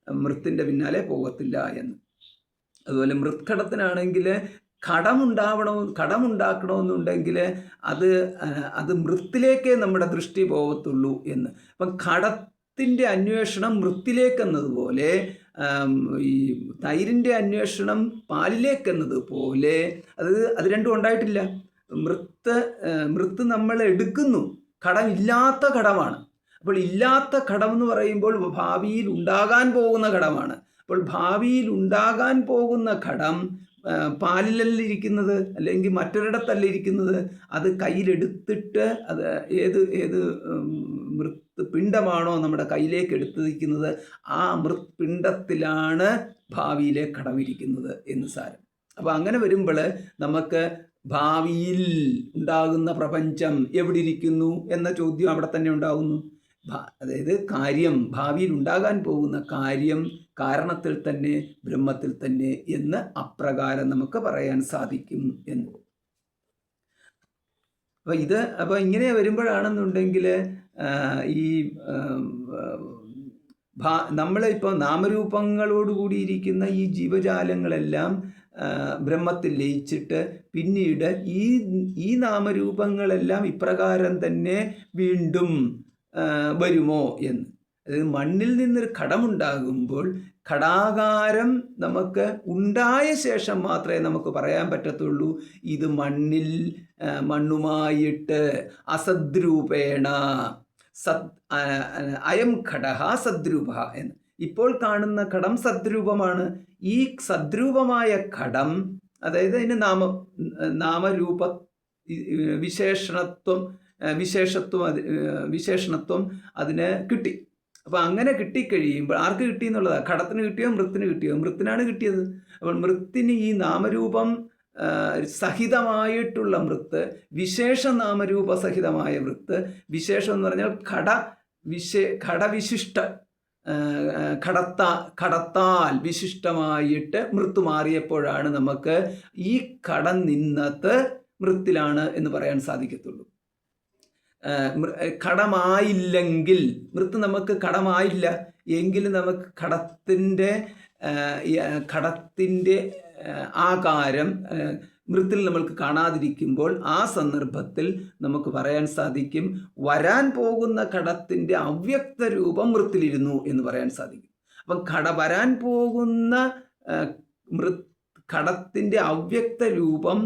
മൃത്തിൻ്റെ പിന്നാലെ പോകത്തില്ല എന്ന്. അതുപോലെ മൃത്ഘടത്തിനാണെങ്കിൽ ഘടമുണ്ടാക്കണമെന്നുണ്ടെങ്കിൽ അത് മൃത്തിലേക്കേ നമ്മുടെ ദൃഷ്ടി പോകത്തുള്ളൂ എന്ന്. അപ്പം ഘടത്തിൻ്റെ അന്വേഷണം മൃത്തിലേക്കെന്നതുപോലെ ഈ തൈരിൻ്റെ അന്വേഷണം പാലിലേക്കെന്നതുപോലെ അത് രണ്ടും ഉണ്ടായിട്ടില്ല. മൃത്ത് നമ്മൾ എടുക്കുന്നു, ഘടമില്ലാത്ത ഘടമാണ്. അപ്പോൾ ഇല്ലാത്ത ഘടം എന്ന് പറയുമ്പോൾ ഭാവിയിൽ ഉണ്ടാകാൻ പോകുന്ന ഘടമാണ്. അപ്പോൾ ഭാവിയിൽ ഉണ്ടാകാൻ പോകുന്ന ഘടം പാലിലല്ല ഇരിക്കുന്നത്, അല്ലെങ്കിൽ മറ്റൊരിടത്തല്ല ഇരിക്കുന്നത്. അത് കയ്യിലെടുത്തിട്ട് അത് ഏത് പിണ്ടമാണോ നമ്മുടെ കയ്യിലേക്ക് എടുത്തിരിക്കുന്നത്, ആ മൃത്പിണ്ടത്തിലാണ് ഭാവിയിലെ കടമിരിക്കുന്നത് എന്ന് സാരം. അപ്പോൾ അങ്ങനെ വരുമ്പോൾ നമുക്ക് ഭാവിയിൽ ഉണ്ടാകുന്ന പ്രപഞ്ചം എവിടെ ഇരിക്കുന്നു എന്ന ചോദ്യം അവിടെ തന്നെ ഉണ്ടാകുന്നു. അതായത് കാര്യം, ഭാവിയിൽ ഉണ്ടാകാൻ പോകുന്ന കാര്യം കാരണത്തിൽ തന്നെ, ബ്രഹ്മത്തിൽ തന്നെ എന്ന് അപ്രകാരം നമുക്ക് പറയാൻ സാധിക്കും എന്ന്. അപ്പോൾ ഇങ്ങനെ വരുമ്പോഴാണെന്നുണ്ടെങ്കിൽ ഈ നമ്മളിപ്പോൾ നാമരൂപങ്ങളോടുകൂടിയിരിക്കുന്ന ഈ ജീവജാലങ്ങളെല്ലാം ബ്രഹ്മത്തിൽ ലയിച്ചിട്ട് പിന്നീട് ഈ നാമരൂപങ്ങളെല്ലാം ഇപ്രകാരം തന്നെ വീണ്ടും വരുമോ എന്ന്. അതായത് മണ്ണിൽ നിന്നൊരു ഘടമുണ്ടാകുമ്പോൾ ഘടാകാരം നമുക്ക് ഉണ്ടായ ശേഷം മാത്രമേ നമുക്ക് പറയാൻ പറ്റത്തുള്ളൂ ഇത് മണ്ണുമായിട്ട് അസദ്രൂപേണ അയം ഘടഃ സദ്രൂപ എന്ന്. ഇപ്പോൾ കാണുന്ന ഘടം സദ്രൂപമാണ്. ഈ സദ്രൂപമായ ഘടം, അതായത് അതിന് നാമരൂപ വിശേഷണത്വം അതിന് കിട്ടി. അപ്പോൾ അങ്ങനെ കിട്ടിക്കഴിയുമ്പോൾ ആർക്ക് കിട്ടി എന്നുള്ളതാണ്. ഘടത്തിന് കിട്ടിയോ മൃത്തിന് കിട്ടിയോ? മൃത്തിനാണ് കിട്ടിയത്. അപ്പോൾ മൃത്തിന് ഈ നാമരൂപം സഹിതമായിട്ടുള്ള മൃത്ത്, വിശേഷ നാമരൂപ സഹിതമായ മൃത്ത്, വിശേഷം എന്ന് പറഞ്ഞാൽ ഘടവിശിഷ്ട ഘടത്താൽ വിശിഷ്ടമായിട്ട് മൃത്ത് മാറിയപ്പോഴാണ് നമുക്ക് ഈ ഘടം നിന്നത് മൃത്തിലാണ് എന്ന് പറയാൻ സാധിക്കത്തുള്ളൂ. ഘടമായില്ലെങ്കിൽ, മൃത്ത് നമുക്ക് ഘടമായില്ല എങ്കിൽ നമുക്ക് ഘടത്തിൻ്റെ ആകാരം മൃത്തിൽ നമ്മൾക്ക് കാണാതിരിക്കുമ്പോൾ ആ സന്ദർഭത്തിൽ നമുക്ക് പറയാൻ സാധിക്കും വരാൻ പോകുന്ന ഘടത്തിൻ്റെ അവ്യക്ത രൂപം മൃത്തിലിരുന്നു എന്ന് പറയാൻ സാധിക്കും. അപ്പം വരാൻ പോകുന്ന ഘടത്തിൻ്റെ അവ്യക്ത രൂപം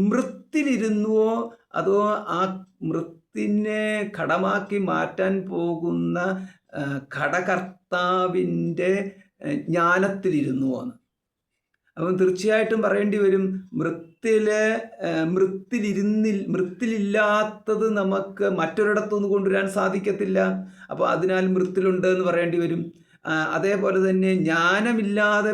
മൃത്തിലിരുന്നുവോ അതോ ആ മൃത്തിനെ ഘടമാക്കി മാറ്റാൻ പോകുന്ന ഘടകർത്താവിൻ്റെ ജ്ഞാനത്തിലിരുന്നുവോ എന്ന്. അപ്പം തീർച്ചയായിട്ടും പറയേണ്ടി വരും മൃത്തിലില്ലാത്തത് നമുക്ക് മറ്റൊരിടത്തുനിന്ന് കൊണ്ടുവരാൻ സാധിക്കത്തില്ല. അപ്പോൾ അതിനാൽ മൃത്തിലുണ്ട് എന്ന് പറയേണ്ടി വരും. അതേപോലെ തന്നെ ജ്ഞാനമില്ലാതെ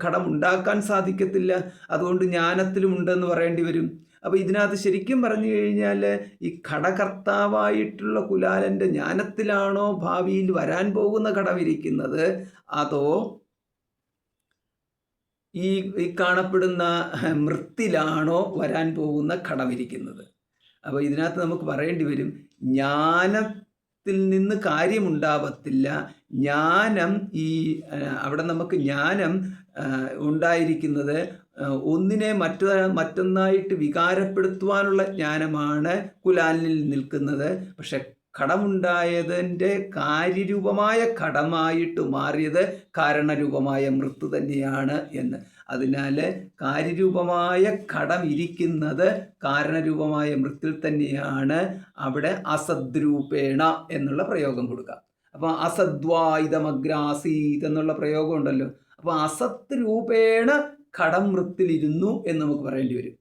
ഘടം ഉണ്ടാക്കാൻ സാധിക്കത്തില്ല, അതുകൊണ്ട് ജ്ഞാനത്തിലും ഉണ്ടെന്ന് പറയേണ്ടി വരും. അപ്പോൾ ഇതിനകത്ത് ശരിക്കും പറഞ്ഞു കഴിഞ്ഞാൽ ഈ ഘടകർത്താവായിട്ടുള്ള കുലാലൻ്റെ ജ്ഞാനത്തിലാണോ ഭാവിയിൽ വരാൻ പോകുന്ന ഘടമിരിക്കുന്നത്, അതോ ഈ കാണപ്പെടുന്ന മൃത്തിലാണോ വരാൻ പോകുന്ന ഘടമിരിക്കുന്നത്? അപ്പോൾ ഇതിനകത്ത് നമുക്ക് പറയേണ്ടി വരും ജ്ഞാനത്തിൽ നിന്ന് കാര്യമുണ്ടാവത്തില്ല. ജ്ഞാനം അവിടെ നമുക്ക് ജ്ഞാനം ഉണ്ടായിരിക്കുന്നത് ഒന്നിനെ മറ്റൊന്നായിട്ട് വികാരപ്പെടുത്തുവാനുള്ള ജ്ഞാനമാണ് കുലാലിൽ നിൽക്കുന്നത്. പക്ഷെ ഘടമുണ്ടായതിൻ്റെ കാര്യരൂപമായ ഘടമായിട്ട് മാറിയത് കാരണരൂപമായ മൃത്ത് തന്നെയാണ് എന്ന്. അതിനാൽ കാര്യരൂപമായ ഘടം ഇരിക്കുന്നത് കാരണരൂപമായ മൃത്തിൽ തന്നെയാണ്. അവിടെ അസദ്രൂപേണ എന്നുള്ള പ്രയോഗം കൊടുക്കുക. അപ്പോൾ അസദ്വായുധമഗ്രാസീത് എന്നുള്ള പ്രയോഗം ഉണ്ടല്ലോ. അപ്പോൾ അസത് രൂപേണ ഘടം മൃത്തിലിരുന്നു എന്ന് നമുക്ക് പറയേണ്ടി വരും.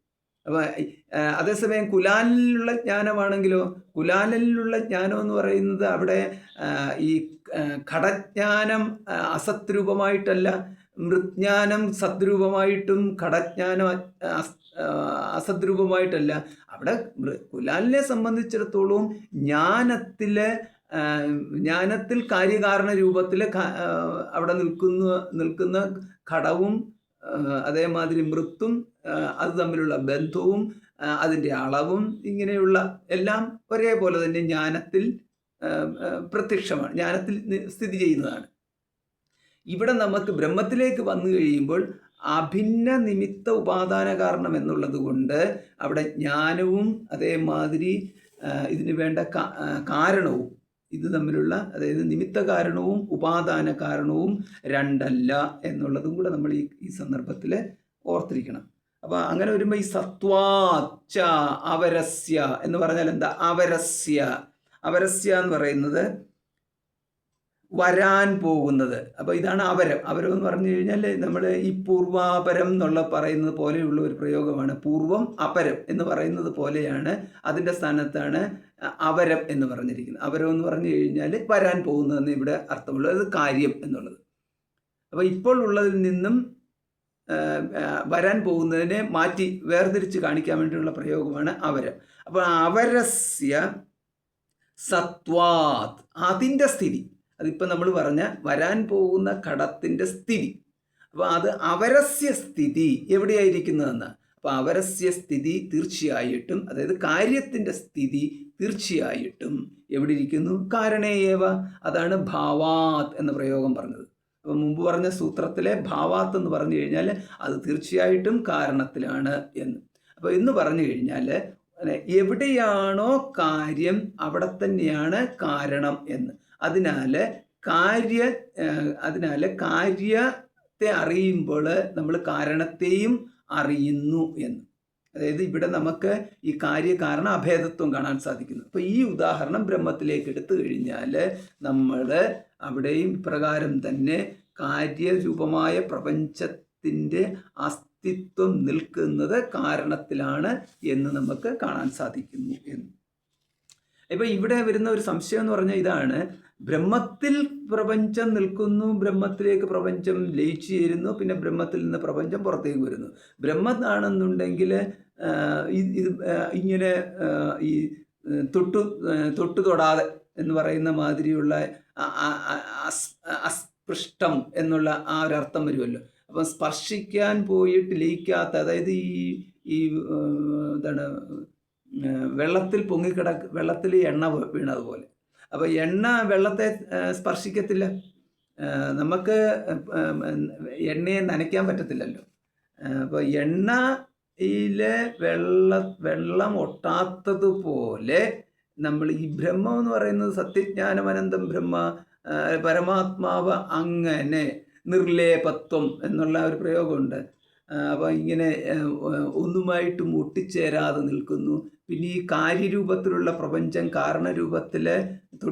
അപ്പോൾ അതേസമയം കുലാലിലുള്ള ജ്ഞാനമാണെങ്കിലോ, കുലാലിലുള്ള ജ്ഞാനം എന്ന് പറയുന്നത് അവിടെ ഈ ഘടജ്ഞാനം അസത് രൂപമായിട്ടല്ല, മൃജ്ഞാനം സദ്രൂപമായിട്ടും ഘടജ്ഞാനം അസദ്രൂപമായിട്ടല്ല. അവിടെ കുലാലിനെ സംബന്ധിച്ചിടത്തോളം ജ്ഞാനത്തിൽ കാര്യകാരണ രൂപത്തിൽ അവിടെ നിൽക്കുന്ന ഘടവും അതേമാതിരി മൃത്തും അത് തമ്മിലുള്ള ബന്ധവും അതിൻ്റെ അളവും ഇങ്ങനെയുള്ള എല്ലാം ഒരേപോലെ തന്നെ ജ്ഞാനത്തിൽ പ്രത്യക്ഷമാണ്, ജ്ഞാനത്തിൽ സ്ഥിതി ചെയ്യുന്നതാണ്. ഇവിടെ നമുക്ക് ബ്രഹ്മത്തിലേക്ക് വന്നു കഴിയുമ്പോൾ അഭിന്ന നിമിത്ത ഉപാദാന കാരണം എന്നുള്ളത് കൊണ്ട് അവിടെ ജ്ഞാനവും അതേമാതിരി ഇതിന് വേണ്ട കാരണവും ഇത് തമ്മിലുള്ള, അതായത് നിമിത്ത കാരണവും ഉപാദാന കാരണവും രണ്ടല്ല എന്നുള്ളതും കൂടെ നമ്മൾ ഈ സന്ദർഭത്തിൽ ഓർത്തിരിക്കണം. അപ്പോൾ അങ്ങനെ വരുമ്പോൾ ഈ സത്വാച്ച അവരസ്യ എന്ന് പറഞ്ഞാൽ എന്താ? അവരസ്യ എന്ന് പറയുന്നത് വരാൻ പോകുന്നത്. അപ്പോൾ ഇതാണ് അവരം. അവരം എന്ന് പറഞ്ഞു കഴിഞ്ഞാൽ നമ്മൾ ഈ പൂർവാപരം എന്നുള്ള പറയുന്നത് പോലെയുള്ള ഒരു പ്രയോഗമാണ്. പൂർവം അപരം എന്ന് പറയുന്നത് പോലെയാണ്. അതിൻ്റെ സ്ഥാനത്താണ് അവരം എന്ന് പറഞ്ഞിരിക്കുന്നത്. അവരം എന്ന് പറഞ്ഞു കഴിഞ്ഞാൽ വരാൻ പോകുന്നതെന്ന് ഇവിടെ അർത്ഥമുള്ളത്. അത് കാര്യം എന്നുള്ളത്. അപ്പോൾ ഇപ്പോൾ ഉള്ളതിൽ നിന്നും വരാൻ പോകുന്നതിനെ മാറ്റി വേർതിരിച്ച് കാണിക്കാൻ വേണ്ടിയുള്ള പ്രയോഗമാണ് അവരം. അപ്പോൾ അവരസ്യ സത്വാത്, അതിൻ്റെ സ്ഥിതി, അതിപ്പോൾ നമ്മൾ പറഞ്ഞ വരാൻ പോകുന്ന ഘടത്തിൻ്റെ സ്ഥിതി. അപ്പോൾ അത് അവരസ്യ സ്ഥിതി എവിടെയായിരിക്കുന്നതെന്ന്. അപ്പോൾ അവരസ്യ സ്ഥിതി തീർച്ചയായിട്ടും, അതായത് കാര്യത്തിൻ്റെ സ്ഥിതി തീർച്ചയായിട്ടും എവിടെ ഇരിക്കുന്നു? കാരണേയേവ. അതാണ് ഭാവാത് എന്ന പ്രയോഗം പറഞ്ഞത്. അപ്പോൾ മുമ്പ് പറഞ്ഞ സൂത്രത്തിലെ ഭാവാത്ത് എന്ന് പറഞ്ഞു കഴിഞ്ഞാൽ അത് തീർച്ചയായിട്ടും കാരണത്തിലാണ് എന്ന്. അപ്പോൾ എന്ന് പറഞ്ഞു കഴിഞ്ഞാൽ എവിടെയാണോ കാര്യം അവിടെ തന്നെയാണ് കാരണം എന്ന്. അതിനാൽ കാര്യത്തെ അറിയുമ്പോൾ നമ്മൾ കാരണത്തെയും അറിയുന്നു എന്ന്. അതായത് ഇവിടെ നമുക്ക് ഈ കാര്യകാരണ അഭേദത്വം കാണാൻ സാധിക്കുന്നു. അപ്പോൾ ഈ ഉദാഹരണം ബ്രഹ്മത്തിലേക്ക് എടുത്തു കഴിഞ്ഞാൽ നമ്മൾ അവിടെയും ഇപ്രകാരം തന്നെ കാര്യരൂപമായ പ്രപഞ്ചത്തിൻ്റെ അസ്തിത്വം നിൽക്കുന്നത് കാരണത്തിലാണ് എന്ന് നമുക്ക് കാണാൻ സാധിക്കുന്നു എന്ന്. ഇപ്പോൾ ഇവിടെ വരുന്ന ഒരു സംശയം എന്ന് പറഞ്ഞാൽ ഇതാണ്: ബ്രഹ്മത്തിൽ പ്രപഞ്ചം നിൽക്കുന്നു, ബ്രഹ്മത്തിലേക്ക് പ്രപഞ്ചം ലയിച്ചു ചേരുന്നു, പിന്നെ ബ്രഹ്മത്തിൽ നിന്ന് പ്രപഞ്ചം പുറത്തേക്ക് വരുന്നു. ബ്രഹ്മത്താണെന്നുണ്ടെങ്കിൽ ഇങ്ങനെ ഈ തൊട്ടു തൊടാതെ എന്ന് പറയുന്ന മാതിരിയുള്ള അസ്പൃഷ്ടം എന്നുള്ള ആ ഒരു അർത്ഥം വരുമല്ലോ. അപ്പം സ്പർശിക്കാൻ പോയിട്ട് ലയിക്കാത്ത, അതായത് ഈ എന്താണ്, വെള്ളത്തിൽ വെള്ളത്തിൽ എണ്ണ വീണതുപോലെ. അപ്പോൾ എണ്ണ വെള്ളത്തെ സ്പർശിക്കത്തില്ല. നമുക്ക് എണ്ണയെ നനയ്ക്കാൻ പറ്റത്തില്ലല്ലോ. അപ്പോൾ എണ്ണയിലെ വെള്ളം ഒട്ടാത്തതുപോലെ നമ്മൾ ഈ ബ്രഹ്മം എന്ന് പറയുന്നത് സത്യജ്ഞാനമനന്തം ബ്രഹ്മ, പരമാത്മാവ് അങ്ങനെ നിർലേപത്വം എന്നുള്ള ഒരു പ്രയോഗമുണ്ട്. അപ്പോൾ ഇങ്ങനെ ഒന്നുമായിട്ടും ഒട്ടിച്ചേരാതെ നിൽക്കുന്നു. പിന്നെ ഈ കാര്യരൂപത്തിലുള്ള പ്രപഞ്ചം കാരണരൂപത്തിൽ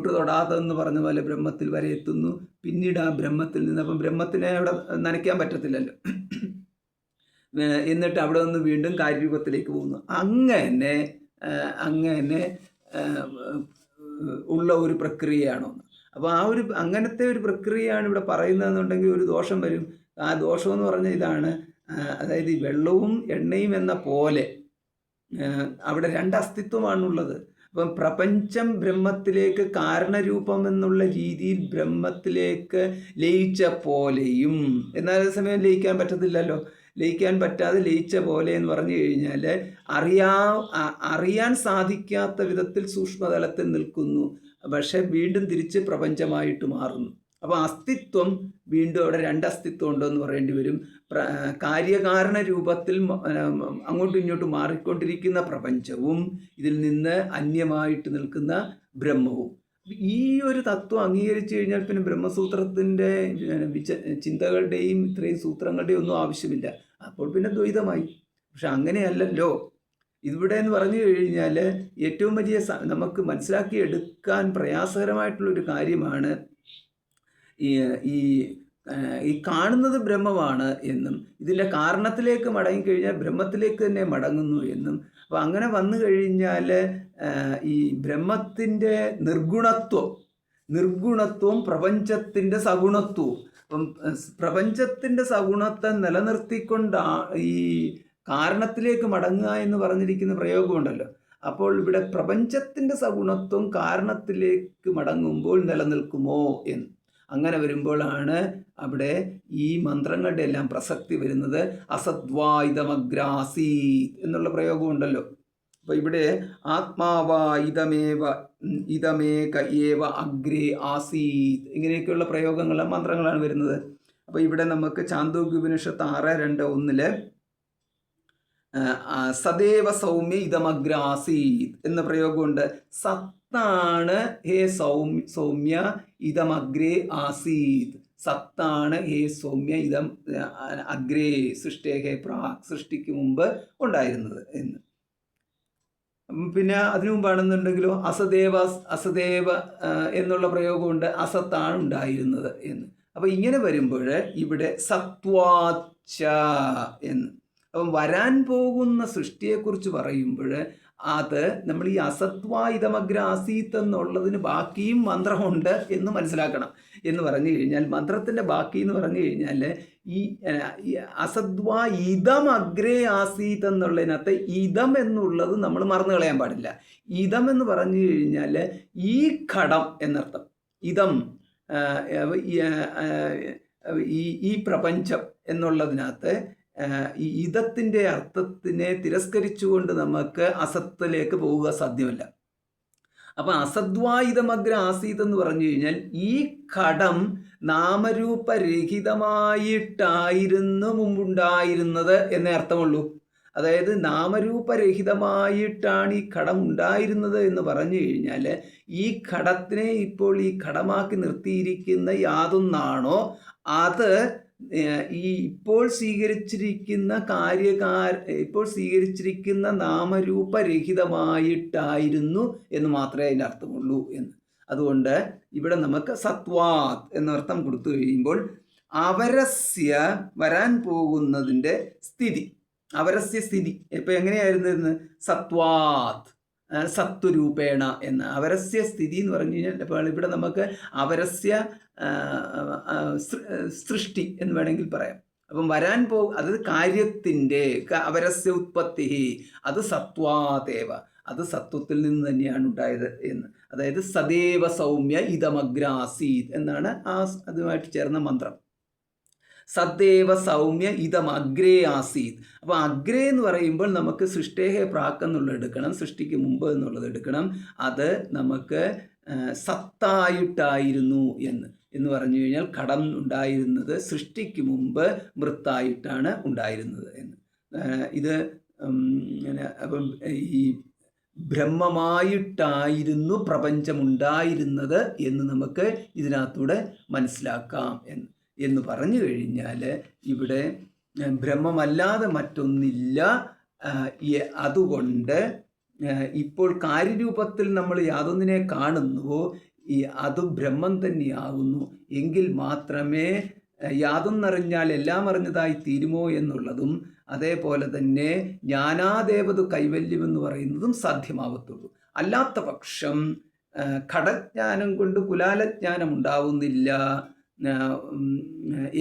തൊടാതെ എന്ന് പറഞ്ഞ പോലെ ബ്രഹ്മത്തിൽ വരെ എത്തുന്നു. പിന്നീട് ആ ബ്രഹ്മത്തിൽ നിന്ന്, അപ്പം ബ്രഹ്മത്തിനെ അവിടെ നനയ്ക്കാൻ പറ്റത്തില്ലല്ലോ, എന്നിട്ട് അവിടെ നിന്ന് വീണ്ടും കാര്യരൂപത്തിലേക്ക് പോകുന്നു. അങ്ങനെ ഉള്ള ഒരു പ്രക്രിയയാണോ? അപ്പോൾ ആ ഒരു അങ്ങനത്തെ ഒരു പ്രക്രിയയാണ് ഇവിടെ പറയുന്നതെന്നുണ്ടെങ്കിൽ ഒരു ദോഷം വരും. ആ ദോഷം എന്ന് പറഞ്ഞാൽ ഇതാണ്: അതായത് ഈ വെള്ളവും എണ്ണയും എന്ന പോലെ അവിടെ രണ്ട് അസ്തിത്വമാണുള്ളത്. അപ്പം പ്രപഞ്ചം ബ്രഹ്മത്തിലേക്ക് കാരണരൂപം എന്നുള്ള രീതിയിൽ ബ്രഹ്മത്തിലേക്ക് ലയിച്ച പോലെയും, എന്നാൽ അതേസമയം ലയിക്കാൻ പറ്റത്തില്ലല്ലോ. ലയിക്കാൻ പറ്റാതെ ലയിച്ച പോലെ എന്ന് പറഞ്ഞു കഴിഞ്ഞാൽ അറിയാൻ സാധിക്കാത്ത വിധത്തിൽ സൂക്ഷ്മതലത്തിൽ നിൽക്കുന്നു, പക്ഷെ വീണ്ടും തിരിച്ച് പ്രപഞ്ചമായിട്ട് മാറുന്നു. അപ്പോൾ അസ്തിത്വം വീണ്ടും അവിടെ രണ്ട് അസ്തിത്വം ഉണ്ടെന്ന് പറയേണ്ടി വരും. കാര്യകാരണ രൂപത്തിൽ അങ്ങോട്ടും ഇങ്ങോട്ടും മാറിക്കൊണ്ടിരിക്കുന്ന പ്രപഞ്ചവും ഇതിൽ നിന്ന് അന്യമായിട്ട് നിൽക്കുന്ന ബ്രഹ്മവും. ഈ ഒരു തത്വം അംഗീകരിച്ചു കഴിഞ്ഞാൽ പിന്നെ ബ്രഹ്മസൂത്രത്തിൻ്റെ ചിന്തകളുടെയും ഇത്രയും സൂത്രങ്ങളുടെയും ഒന്നും ആവശ്യമില്ല. അപ്പോൾ പിന്നെ ദ്വൈതമായി. പക്ഷെ അങ്ങനെയല്ലല്ലോ. ഇവിടെ എന്ന് പറഞ്ഞു കഴിഞ്ഞാൽ ഏറ്റവും വലിയ നമുക്ക് മനസ്സിലാക്കി എടുക്കാൻ പ്രയാസകരമായിട്ടുള്ളൊരു കാര്യമാണ് ഈ കാണുന്നത് ബ്രഹ്മമാണ് എന്നും ഇതിൻ്റെ കാരണത്തിലേക്ക് മടങ്ങിക്കഴിഞ്ഞാൽ ബ്രഹ്മത്തിലേക്ക് തന്നെ മടങ്ങുന്നു എന്നും. അപ്പോൾ അങ്ങനെ വന്നു കഴിഞ്ഞാൽ ഈ ബ്രഹ്മത്തിൻ്റെ നിർഗുണത്വവും പ്രപഞ്ചത്തിൻ്റെ സഗുണത്വവും, അപ്പം പ്രപഞ്ചത്തിൻ്റെ സഗുണത്തെ നിലനിർത്തിക്കൊണ്ടാണ് ഈ കാരണത്തിലേക്ക് മടങ്ങുക എന്ന് പറഞ്ഞിരിക്കുന്ന പ്രയോഗമുണ്ടല്ലോ. അപ്പോൾ ഇവിടെ പ്രപഞ്ചത്തിൻ്റെ സഗുണത്വം കാരണത്തിലേക്ക് മടങ്ങുമ്പോൾ നിലനിൽക്കുമോ എന്ന്. അങ്ങനെ വരുമ്പോഴാണ് അവിടെ ഈ മന്ത്രങ്ങളുടെ എല്ലാം പ്രസക്തി വരുന്നത്. അസദ്വായുധമഗ്രാസീത് എന്നുള്ള പ്രയോഗമുണ്ടല്ലോ. അപ്പോൾ ഇവിടെ ആത്മാവാ ഇതമേക ഏവ അഗ്രേ ആസീത് ഇങ്ങനെയൊക്കെയുള്ള പ്രയോഗങ്ങൾ മന്ത്രങ്ങളാണ് വരുന്നത്. അപ്പോൾ ഇവിടെ നമുക്ക് ചാന്തോക്യോപനിഷത്ത് 6:2-1 സദേവ സൗമ്യ ഇതമഗ്രാസീത് എന്ന പ്രയോഗമുണ്ട്. സത്താണ് ഹേ സൗമ്യ ഇതമഗ്രേ ആസീത്. സത്താണ് ഹേ സൗമ്യ ഇതം അഗ്രേ സൃഷ്ടേ ഹേ പ്രാക്, സൃഷ്ടിക്ക് മുമ്പ് ഉണ്ടായിരുന്നത് എന്ന്. പിന്നെ അതിനു മുമ്പാണെന്നുണ്ടെങ്കിലോ അസദേവ എന്നുള്ള പ്രയോഗമുണ്ട്, അസത്താണ് ഉണ്ടായിരുന്നത് എന്ന്. അപ്പം ഇങ്ങനെ വരുമ്പോൾ ഇവിടെ സത്വാച്ച എന്ന്. അപ്പം വരാൻ പോകുന്ന സൃഷ്ടിയെക്കുറിച്ച് പറയുമ്പോൾ അത് നമ്മൾ ഈ അസത്വ ഇതമഗ്ര ആസീത്ത് എന്നുള്ളതിന് ബാക്കിയും മന്ത്രമുണ്ട് എന്ന് മനസ്സിലാക്കണം. എന്ന് പറഞ്ഞു കഴിഞ്ഞാൽ മന്ത്രത്തിൻ്റെ ബാക്കി എന്ന് പറഞ്ഞു കഴിഞ്ഞാൽ ഈ അസദ്വ ഇതം അഗ്രേ ആസീത്ത് എന്നുള്ളതിനകത്ത് ഇതം എന്നുള്ളത് നമ്മൾ മറന്നു കളയാൻ പാടില്ല. ഇതം എന്ന് പറഞ്ഞു കഴിഞ്ഞാൽ ഈ ഘടം എന്നർത്ഥം. ഇതം ഈ പ്രപഞ്ചം എന്നുള്ളതിനകത്ത് ഈ ഇതത്തിൻ്റെ അർത്ഥത്തിനെ തിരസ്കരിച്ചുകൊണ്ട് നമുക്ക് അസത്തിലേക്ക് പോവുക സാധ്യമല്ല. അപ്പം അസദ്വായുധമഗ്ര ആസീത് എന്ന് പറഞ്ഞു കഴിഞ്ഞാൽ ഈ ഘടം നാമരൂപരഹിതമായിട്ടായിരുന്നു മുമ്പുണ്ടായിരുന്നത് എന്നേ അർത്ഥമുള്ളൂ. അതായത് നാമരൂപരഹിതമായിട്ടാണ് ഈ ഘടം ഉണ്ടായിരുന്നത് എന്ന് പറഞ്ഞു കഴിഞ്ഞാൽ ഈ ഘടത്തിനെ ഇപ്പോൾ ഈ ഘടമാക്കി നിർത്തിയിരിക്കുന്ന യാതൊന്നാണോ അത് ഈ ഇപ്പോൾ സ്വീകരിച്ചിരിക്കുന്ന നാമരൂപരഹിതമായിട്ടായിരുന്നു എന്ന് മാത്രമേ അതിൻ്റെ അർത്ഥമുള്ളൂ എന്ന്. അതുകൊണ്ട് ഇവിടെ നമുക്ക് സത്വാത് എന്നർത്ഥം കൊടുത്തു കഴിയുമ്പോൾ അവരസ്യ വരാൻ പോകുന്നതിൻ്റെ സ്ഥിതി, അവരസ്യ സ്ഥിതി ഇപ്പം എങ്ങനെയായിരുന്നു? സത്വാത് സത്വരൂപേണ എന്ന്. അവരസ്യ സ്ഥിതി എന്ന് പറഞ്ഞു കഴിഞ്ഞാൽ ഇപ്പോൾ ഇവിടെ നമുക്ക് അവരസ്യ സൃഷ്ടി എന്ന് വേണമെങ്കിൽ പറയാം. അപ്പം വരാൻ അതായത് കാര്യത്തിൻ്റെ അവരസ്യ ഉത്പത്തി അത് സത്വാദേവ, അത് സത്വത്തിൽ നിന്ന് തന്നെയാണ് ഉണ്ടായത് എന്ന്. അതായത് സദേവ സൗമ്യ ഇതമഗ്രാസീത് എന്നാണ് അതുമായിട്ട് ചേർന്ന മന്ത്രം. സദേവ സൗമ്യ ഇതം അഗ്രേ ആസീത്. അപ്പോൾ അഗ്രേ എന്ന് പറയുമ്പോൾ നമുക്ക് സൃഷ്ടേഹേ പ്രാക്ക് എന്നുള്ളത് എടുക്കണം, സൃഷ്ടിക്ക് മുമ്പ് എന്നുള്ളത് എടുക്കണം. അത് നമുക്ക് സത്തായിട്ടായിരുന്നു എന്ന് പറഞ്ഞു കഴിഞ്ഞാൽ ഘടം ഉണ്ടായിരുന്നത് സൃഷ്ടിക്ക് മുമ്പ് മൃത്തായിട്ടാണ് ഉണ്ടായിരുന്നത് എന്ന്. ഇത് അപ്പം ഈ ബ്രഹ്മമായിട്ടായിരുന്നു പ്രപഞ്ചമുണ്ടായിരുന്നത് എന്ന് നമുക്ക് ഇതിനകത്തൂടെ മനസ്സിലാക്കാം എന്ന് പറഞ്ഞു കഴിഞ്ഞാൽ ഇവിടെ ബ്രഹ്മമല്ലാതെ മറ്റൊന്നില്ല. അതുകൊണ്ട് ഇപ്പോൾ കാര്യരൂപത്തിൽ നമ്മൾ യാതൊന്നിനെ കാണുന്നുവോ അത് ബ്രഹ്മം തന്നെയാകുന്നു എങ്കിൽ മാത്രമേ യാതൊന്നറിഞ്ഞാൽ എല്ലാം അറിഞ്ഞതായി തീരുമോ എന്നുള്ളതും അതേപോലെ തന്നെ ജ്ഞാനാദേവതു കൈവല്യം എന്ന് പറയുന്നതും സാധ്യമാവത്തുള്ളൂ. അല്ലാത്ത പക്ഷം ഘടജ്ഞാനം കൊണ്ട് കുലാലജ്ഞാനം ഉണ്ടാവുന്നില്ല.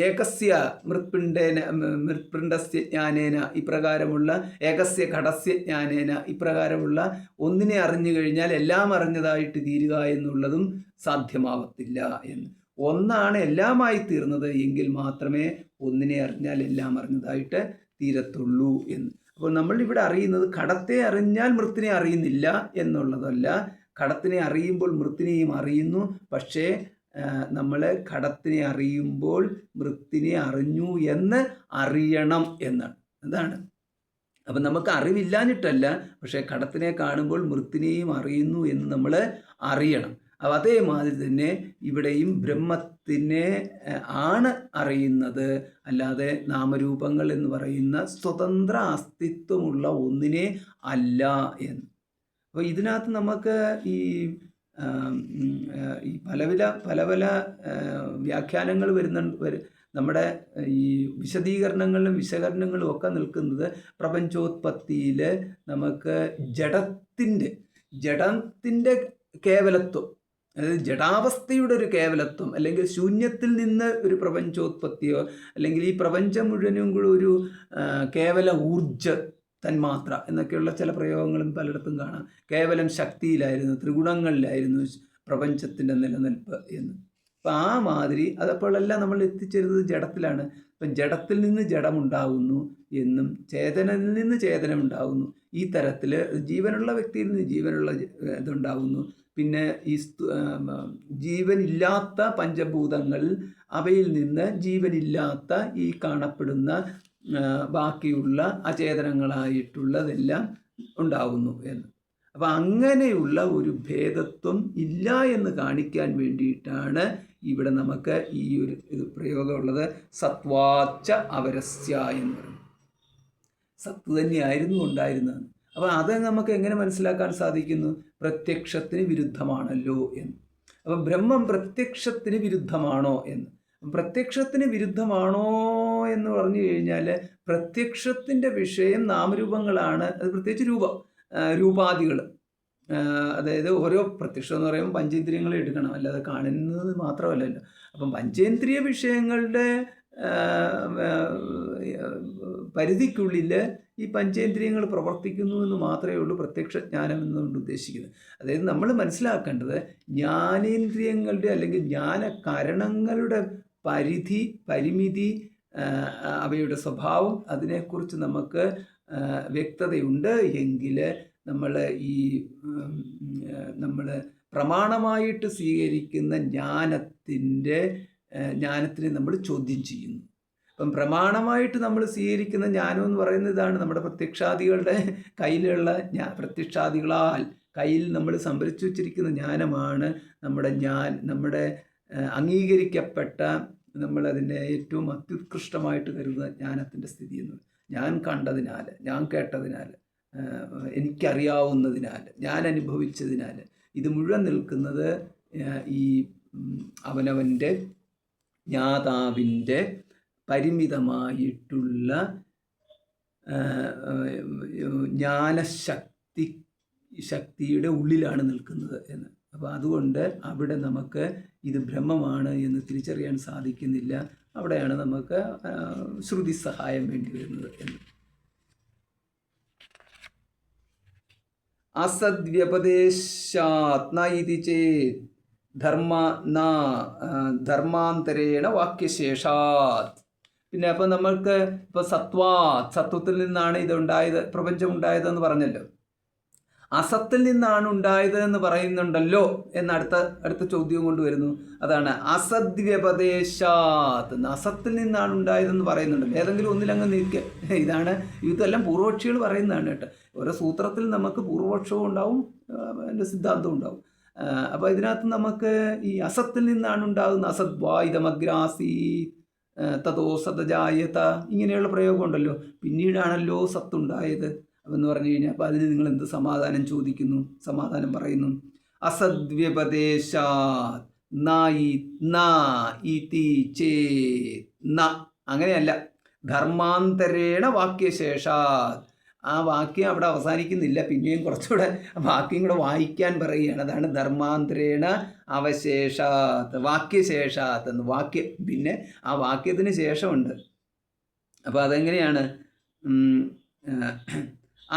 ഏകസ്യ മൃത്പിണ്ഡസ്യ ജ്ഞാനേന ഇപ്രകാരമുള്ള ഏകസ്യ ഘടസ്യ ജ്ഞാനേന ഇപ്രകാരമുള്ള ഒന്നിനെ അറിഞ്ഞു കഴിഞ്ഞാൽ എല്ലാം അറിഞ്ഞതായിട്ട് തീരുക എന്നുള്ളതും സാധ്യമാവത്തില്ല എന്ന്. ഒന്നാണ് എല്ലാമായി തീർന്നത് എങ്കിൽ മാത്രമേ ഒന്നിനെ അറിഞ്ഞാൽ എല്ലാം അറിഞ്ഞതായിട്ട് തീരത്തുള്ളൂ എന്ന്. അപ്പോൾ നമ്മളിവിടെ അറിയുന്നത് ഘടത്തെ അറിഞ്ഞാൽ മൃത്തിനെ അറിയുന്നില്ല എന്നുള്ളതല്ല. ഘടത്തിനെ അറിയുമ്പോൾ മൃത്തിനെയും അറിയുന്നു. പക്ഷേ നമ്മൾ ഘടത്തിനെ അറിയുമ്പോൾ മൃത്തിനെ അറിഞ്ഞു എന്ന് അറിയണം എന്നാണ്. അതാണ്. അപ്പം നമുക്ക് അറിവില്ലാഞ്ഞിട്ടല്ല, പക്ഷേ ഘടത്തിനെ കാണുമ്പോൾ മൃത്തിനെയും അറിയുന്നു എന്ന് നമ്മൾ അറിയണം. അപ്പം അതേമാതിരി തന്നെ ഇവിടെയും ബ്രഹ്മത്തിനെ ആണ് അറിയുന്നത്, അല്ലാതെ നാമരൂപങ്ങൾ എന്ന് പറയുന്ന സ്വതന്ത്ര അസ്തിത്വമുള്ള ഒന്നിനെ അല്ല എന്ന്. അപ്പോൾ ഇതിനകത്ത് നമുക്ക് ഈ പല വ്യാഖ്യാനങ്ങൾ നമ്മുടെ ഈ വിശദീകരണങ്ങളിലും വിശകലനങ്ങളും ഒക്കെ നിൽക്കുന്നത് പ്രപഞ്ചോത്പത്തിയിൽ നമുക്ക് ജഡത്തിൻ്റെ കേവലത്വം, അതായത് ജഡാവസ്ഥയുടെ ഒരു കേവലത്വം, അല്ലെങ്കിൽ ശൂന്യത്തിൽ നിന്ന് ഒരു പ്രപഞ്ചോത്പത്തിയോ, അല്ലെങ്കിൽ ഈ പ്രപഞ്ചം മുഴുവനും കൂടെ ഒരു കേവല ഊർജ തന്മാത്ര എന്നൊക്കെയുള്ള ചില പ്രയോഗങ്ങളും പലയിടത്തും കാണാം. കേവലം ശക്തിയിലായിരുന്നു, ത്രിഗുണങ്ങളിലായിരുന്നു പ്രപഞ്ചത്തിൻ്റെ നിലനിൽപ്പ് എന്ന്. അപ്പം ആ മാതിരി അതപ്പോഴെല്ലാം നമ്മൾ എത്തിച്ചേരുന്നത് ജഡത്തിലാണ്. അപ്പം ജഡത്തിൽ നിന്ന് ജഡമുണ്ടാകുന്നു എന്നും ചേതനയിൽ നിന്ന് ചേതനമുണ്ടാകുന്നു. ഈ തരത്തിൽ ജീവനുള്ള വ്യക്തിയിൽ നിന്ന് ജീവനുള്ള ഇതുണ്ടാകുന്നു. പിന്നെ ഈ ജീവനില്ലാത്ത പഞ്ചഭൂതങ്ങൾ, അവയിൽ നിന്ന് ജീവനില്ലാത്ത ഈ കാണപ്പെടുന്ന ബാക്കിയുള്ള അചേതനങ്ങളായിട്ടുള്ളതെല്ലാം ഉണ്ടാകുന്നു എന്ന്. അപ്പം അങ്ങനെയുള്ള ഒരു ഭേദത്വം ഇല്ല എന്ന് കാണിക്കാൻ വേണ്ടിയിട്ടാണ് ഇവിടെ നമുക്ക് ഈ ഒരു പ്രയോഗമുള്ളത്. സത്വാച്ച അവരസ്യ എന്ന് പറയും. സത്ത് തന്നെയായിരുന്നു ഉണ്ടായിരുന്നത്. അപ്പോൾ അത് നമുക്ക് എങ്ങനെ മനസ്സിലാക്കാൻ സാധിക്കുന്നു? പ്രത്യക്ഷത്തിന് വിരുദ്ധമാണല്ലോ എന്ന്. അപ്പം ബ്രഹ്മം പ്രത്യക്ഷത്തിന് വിരുദ്ധമാണോ എന്ന്. പ്രത്യക്ഷത്തിന് വിരുദ്ധമാണോ എന്ന് പറഞ്ഞു കഴിഞ്ഞാൽ പ്രത്യക്ഷത്തിൻ്റെ വിഷയം നാമരൂപങ്ങളാണ്. അത് പ്രത്യേകിച്ച് രൂപാദികൾ. അതായത് ഓരോ പ്രത്യക്ഷം എന്ന് പറയുമ്പോൾ പഞ്ചേന്ദ്രിയങ്ങളെ എടുക്കണം, അല്ലാതെ കാണുന്നത് മാത്രമല്ലല്ലോ. അപ്പം പഞ്ചേന്ദ്രിയ വിഷയങ്ങളുടെ പരിധിക്കുള്ളിൽ ഈ പഞ്ചേന്ദ്രിയങ്ങൾ പരിവർത്തിക്കുന്നു എന്ന് മാത്രമേ ഉള്ളൂ പ്രത്യക്ഷ ജ്ഞാനം എന്നുകൊണ്ട് ഉദ്ദേശിക്കുന്നത്. അതായത് നമ്മൾ മനസ്സിലാക്കേണ്ടത് ജ്ഞാനേന്ദ്രിയങ്ങളുടെ അല്ലെങ്കിൽ ജ്ഞാനകരണങ്ങളുടെ പരിമിതി, അവയുടെ സ്വഭാവം, അതിനെക്കുറിച്ച് നമുക്ക് വ്യക്തതയുണ്ട് എങ്കിൽ നമ്മൾ പ്രമാണമായിട്ട് സ്വീകരിക്കുന്ന ജ്ഞാനത്തിനെ നമ്മൾ ചോദ്യം ചെയ്യുന്നു. അപ്പം പ്രമാണമായിട്ട് നമ്മൾ സ്വീകരിക്കുന്ന ജ്ഞാനം എന്ന് പറയുന്നത് ഇതാണ്. നമ്മുടെ പ്രത്യക്ഷാദികളുടെ കയ്യിലുള്ള പ്രത്യക്ഷാദികളാൽ കയ്യിൽ നമ്മൾ സംഭരിച്ചു വച്ചിരിക്കുന്ന ജ്ഞാനമാണ് നമ്മുടെ അംഗീകരിക്കപ്പെട്ട, നമ്മളതിൻ്റെ ഏറ്റവും അത്യുത്കൃഷ്ടമായിട്ട് കരുതുന്ന ജ്ഞാനത്തിൻ്റെ സ്ഥിതി എന്ന്. ഞാൻ കണ്ടതിനാൽ, ഞാൻ കേട്ടതിനാൽ, എനിക്കറിയാവുന്നതിനാൽ, ഞാൻ അനുഭവിച്ചതിനാൽ ഇത് മുഴുവൻ നിൽക്കുന്നത് ഈ അവനവൻ്റെ ജ്ഞാതാവിൻ്റെ പരിമിതമായിട്ടുള്ള ജ്ഞാനശക്തിയുടെ ഉള്ളിലാണ് നിൽക്കുന്നത് എന്ന്. അപ്പോൾ അതുകൊണ്ട് അവിടെ നമുക്ക് ഇത് ബ്രഹ്മമാണ് എന്ന് തിരിച്ചറിയാൻ സാധിക്കുന്നില്ല. അവിടെയാണ് നമുക്ക് ശ്രുതി സഹായം വേണ്ടി വരുന്നത് എന്ന്. അസദ്വ്യപദേശാത് ന ഇതി ചേത് ധർമാന്തരേണ വാക്യശേഷാത്. പിന്നെ അപ്പോൾ നമ്മൾക്ക് ഇപ്പോൾ സത്വത്തിൽ നിന്നാണ് ഇതുണ്ടായത്, പ്രപഞ്ചം ഉണ്ടായതെന്ന് പറഞ്ഞല്ലോ. അസത്തിൽ നിന്നാണ് ഉണ്ടായത് എന്ന് പറയുന്നുണ്ടല്ലോ എന്ന് അടുത്ത ചോദ്യം കൊണ്ടുവരുന്നു. അതാണ് അസദ്വ്യപദേശാത്. അസത്തിൽ നിന്നാണ് ഉണ്ടായതെന്ന് പറയുന്നുണ്ടല്ലോ. ഏതെങ്കിലും ഒന്നിലങ്ങ് നിൽക്കുക. ഇതെല്ലാം പൂർവപക്ഷികൾ പറയുന്നതാണ് കേട്ടോ. ഓരോ സൂത്രത്തിൽ നമുക്ക് പൂർവപക്ഷവും ഉണ്ടാവും, എൻ്റെ സിദ്ധാന്തവും ഉണ്ടാവും. അപ്പോൾ ഇതിനകത്ത് നമുക്ക് ഈ അസത്തിൽ നിന്നാണ് ഉണ്ടാകുന്ന അസദ്വായുധമഗ്രാസി തതോ സതജായത ഇങ്ങനെയുള്ള പ്രയോഗം ഉണ്ടല്ലോ. പിന്നീടാണല്ലോ സത്തുണ്ടായത് എന്ന് പറഞ്ഞു കഴിഞ്ഞാൽ അപ്പോൾ അതിന് നിങ്ങൾ എന്ത് സമാധാനം ചോദിക്കുന്നു? സമാധാനം പറയുന്നു. അസദ്വ്യപദേശാത് അങ്ങനെയല്ല, ധർമാന്തരേണ വാക്യശേഷാത്. ആ വാക്യം അവിടെ അവസാനിക്കുന്നില്ല, പിന്നെയും കുറച്ചുകൂടെ വാക്യം കൂടെ വായിക്കാൻ പറയുകയാണ്. അതാണ് ധർമാന്തരേണ അവശേഷാത്, വാക്യശേഷാത്ത് എന്ന്. വാക്യം പിന്നെ ആ വാക്യത്തിന് ശേഷമുണ്ട്. അപ്പോൾ അതെങ്ങനെയാണ്?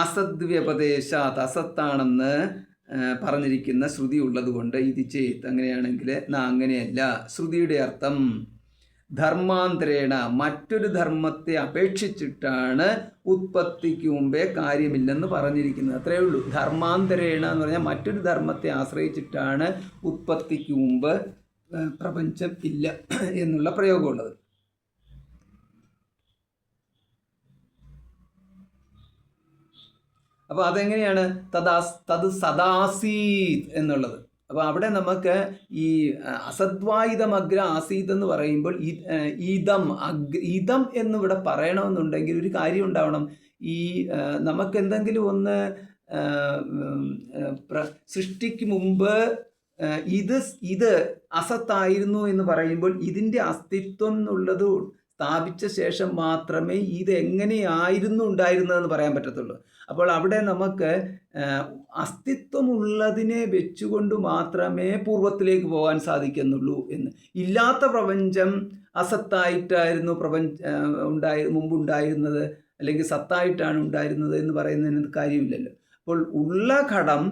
അസദ്വ്യപദേശാത്, അസത്താണെന്ന് പറഞ്ഞിരിക്കുന്ന ശ്രുതി ഉള്ളത് കൊണ്ട് ഇത് ചെയ്ത്. അങ്ങനെയാണെങ്കിൽ അങ്ങനെയല്ല. ശ്രുതിയുടെ അർത്ഥം ധർമാന്തരേണ, മറ്റൊരു ധർമ്മത്തെ അപേക്ഷിച്ചിട്ടാണ് ഉത്പത്തിക്ക് മുമ്പേ കാര്യമില്ലെന്ന് പറഞ്ഞിരിക്കുന്നത്. അത്രയേ ഉള്ളൂ. ധർമാന്തരേണ എന്ന് പറഞ്ഞാൽ മറ്റൊരു ധർമ്മത്തെ ആശ്രയിച്ചിട്ടാണ് ഉത്പത്തിക്ക് മുമ്പ് പ്രപഞ്ചം ഇല്ല എന്നുള്ള പ്രയോഗമുള്ളത്. അപ്പോൾ അതെങ്ങനെയാണ്? തത് സദാസീത് എന്നുള്ളത്. അപ്പോൾ അവിടെ നമുക്ക് ഈ അസദ്വായുധമഗ്ര ആസീത് എന്ന് പറയുമ്പോൾ ഇതം എന്നിവിടെ പറയണമെന്നുണ്ടെങ്കിൽ ഒരു കാര്യം ഉണ്ടാവണം. ഈ നമുക്കെന്തെങ്കിലും ഒന്ന് സൃഷ്ടിക്ക് മുമ്പ് ഇത് അസത്തായിരുന്നു എന്ന് പറയുമ്പോൾ ഇതിൻ്റെ അസ്തിത്വം എന്നുള്ളത് സ്ഥാപിച്ച ശേഷം മാത്രമേ ഇത് എങ്ങനെയായിരുന്നു ഉണ്ടായിരുന്നതെന്ന് പറയാൻ പറ്റത്തുള്ളൂ. അപ്പോൾ അവിടെ നമുക്ക് അസ്തിത്വമുള്ളതിനെ വെച്ചുകൊണ്ട് മാത്രമേ പൂർവ്വത്തിലേക്ക് പോകാൻ സാധിക്കുന്നുള്ളൂ എന്ന്. ഇല്ലാത്ത പ്രപഞ്ചം അസത്തായിട്ടായിരുന്നു മുമ്പുണ്ടായിരുന്നത്, അല്ലെങ്കിൽ സത്തായിട്ടാണ് ഉണ്ടായിരുന്നത് എന്ന് പറയുന്നതിന് കാര്യമില്ലല്ലോ. അപ്പോൾ ഉള്ള ഘടം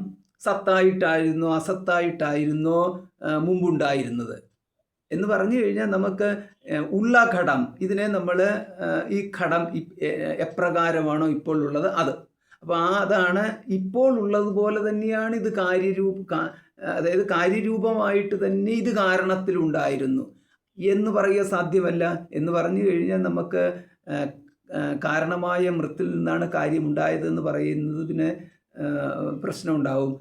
സത്തായിട്ടായിരുന്നോ അസത്തായിട്ടായിരുന്നോ മുമ്പുണ്ടായിരുന്നത് എന്ന് പറഞ്ഞു കഴിഞ്ഞാൽ നമുക്ക് ഉള്ള ഘടം, ഇതിനെ നമ്മൾ ഈ ഘടം എപ്രകാരമാണോ ഇപ്പോൾ ഉള്ളത് അത്, അപ്പോൾ അതാണ് ഇപ്പോൾ ഉള്ളതുപോലെ തന്നെയാണ് ഇത് അതായത് കാര്യരൂപമായിട്ട് തന്നെ ഇത് കാരണത്തിലുണ്ടായിരുന്നു എന്ന് പറയുക സാധ്യമല്ല. എന്ന് പറഞ്ഞു കഴിഞ്ഞാൽ നമുക്ക് കാരണമായ മൃത്തിൽ നിന്നാണ് കാര്യമുണ്ടായതെന്ന് പറയുന്നതിന് പ്രശ്നമുണ്ടാവും.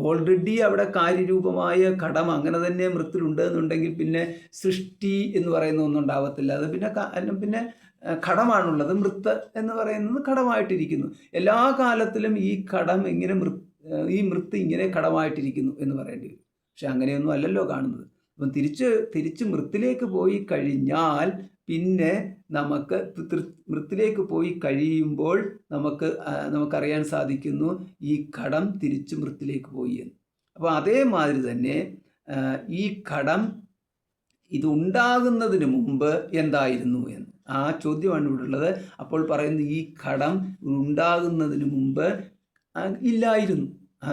ഓൾറെഡി അവിടെ കാര്യരൂപമായ ഘടം അങ്ങനെ തന്നെ മൃത്തിലുണ്ട് എന്നുണ്ടെങ്കിൽ പിന്നെ സൃഷ്ടി എന്ന് പറയുന്ന ഒന്നും ഉണ്ടാവത്തില്ല. അത് പിന്നെ ഘടമാണുള്ളത്. മൃത്ത് എന്ന് പറയുന്നത് ഘടമായിട്ടിരിക്കുന്നു. എല്ലാ കാലത്തിലും ഈ ഘടം ഇങ്ങനെ ഈ മൃത്ത് ഇങ്ങനെ ഘടമായിട്ടിരിക്കുന്നു എന്ന് പറയേണ്ടി വരും. പക്ഷെ അങ്ങനെയൊന്നും അല്ലല്ലോ കാണുന്നത്. അപ്പം തിരിച്ച് മൃത്തിലേക്ക് പോയി കഴിഞ്ഞാൽ പിന്നെ മൃത്തിലേക്ക് പോയി കഴിയുമ്പോൾ നമുക്കറിയാൻ സാധിക്കുന്നു ഈ ഘടം തിരിച്ച് മൃത്തിലേക്ക് പോയി എന്ന്. അപ്പോൾ അതേമാതിരി തന്നെ ഈ ഘടം ഇതുണ്ടാകുന്നതിന് മുമ്പ് എന്തായിരുന്നു എന്ന് ആ ചോദ്യമാണ് ഇവിടെ ഉള്ളത്. അപ്പോൾ പറയുന്നത് ഈ ഘടം ഉണ്ടാകുന്നതിന് മുമ്പ് ഇല്ലായിരുന്നു.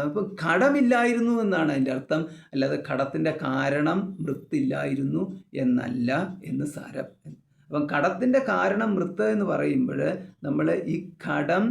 അപ്പം ഘടമില്ലായിരുന്നു എന്നാണ് അതിൻ്റെ അർത്ഥം. അല്ലാതെ ഘടത്തിൻ്റെ കാരണം മൃത്തില്ലായിരുന്നു എന്നല്ല എന്ന് സാരം. അപ്പം ഘടത്തിൻ്റെ കാരണം മൃത്ത് എന്ന് പറയുമ്പോൾ നമ്മൾ ഈ ഘടം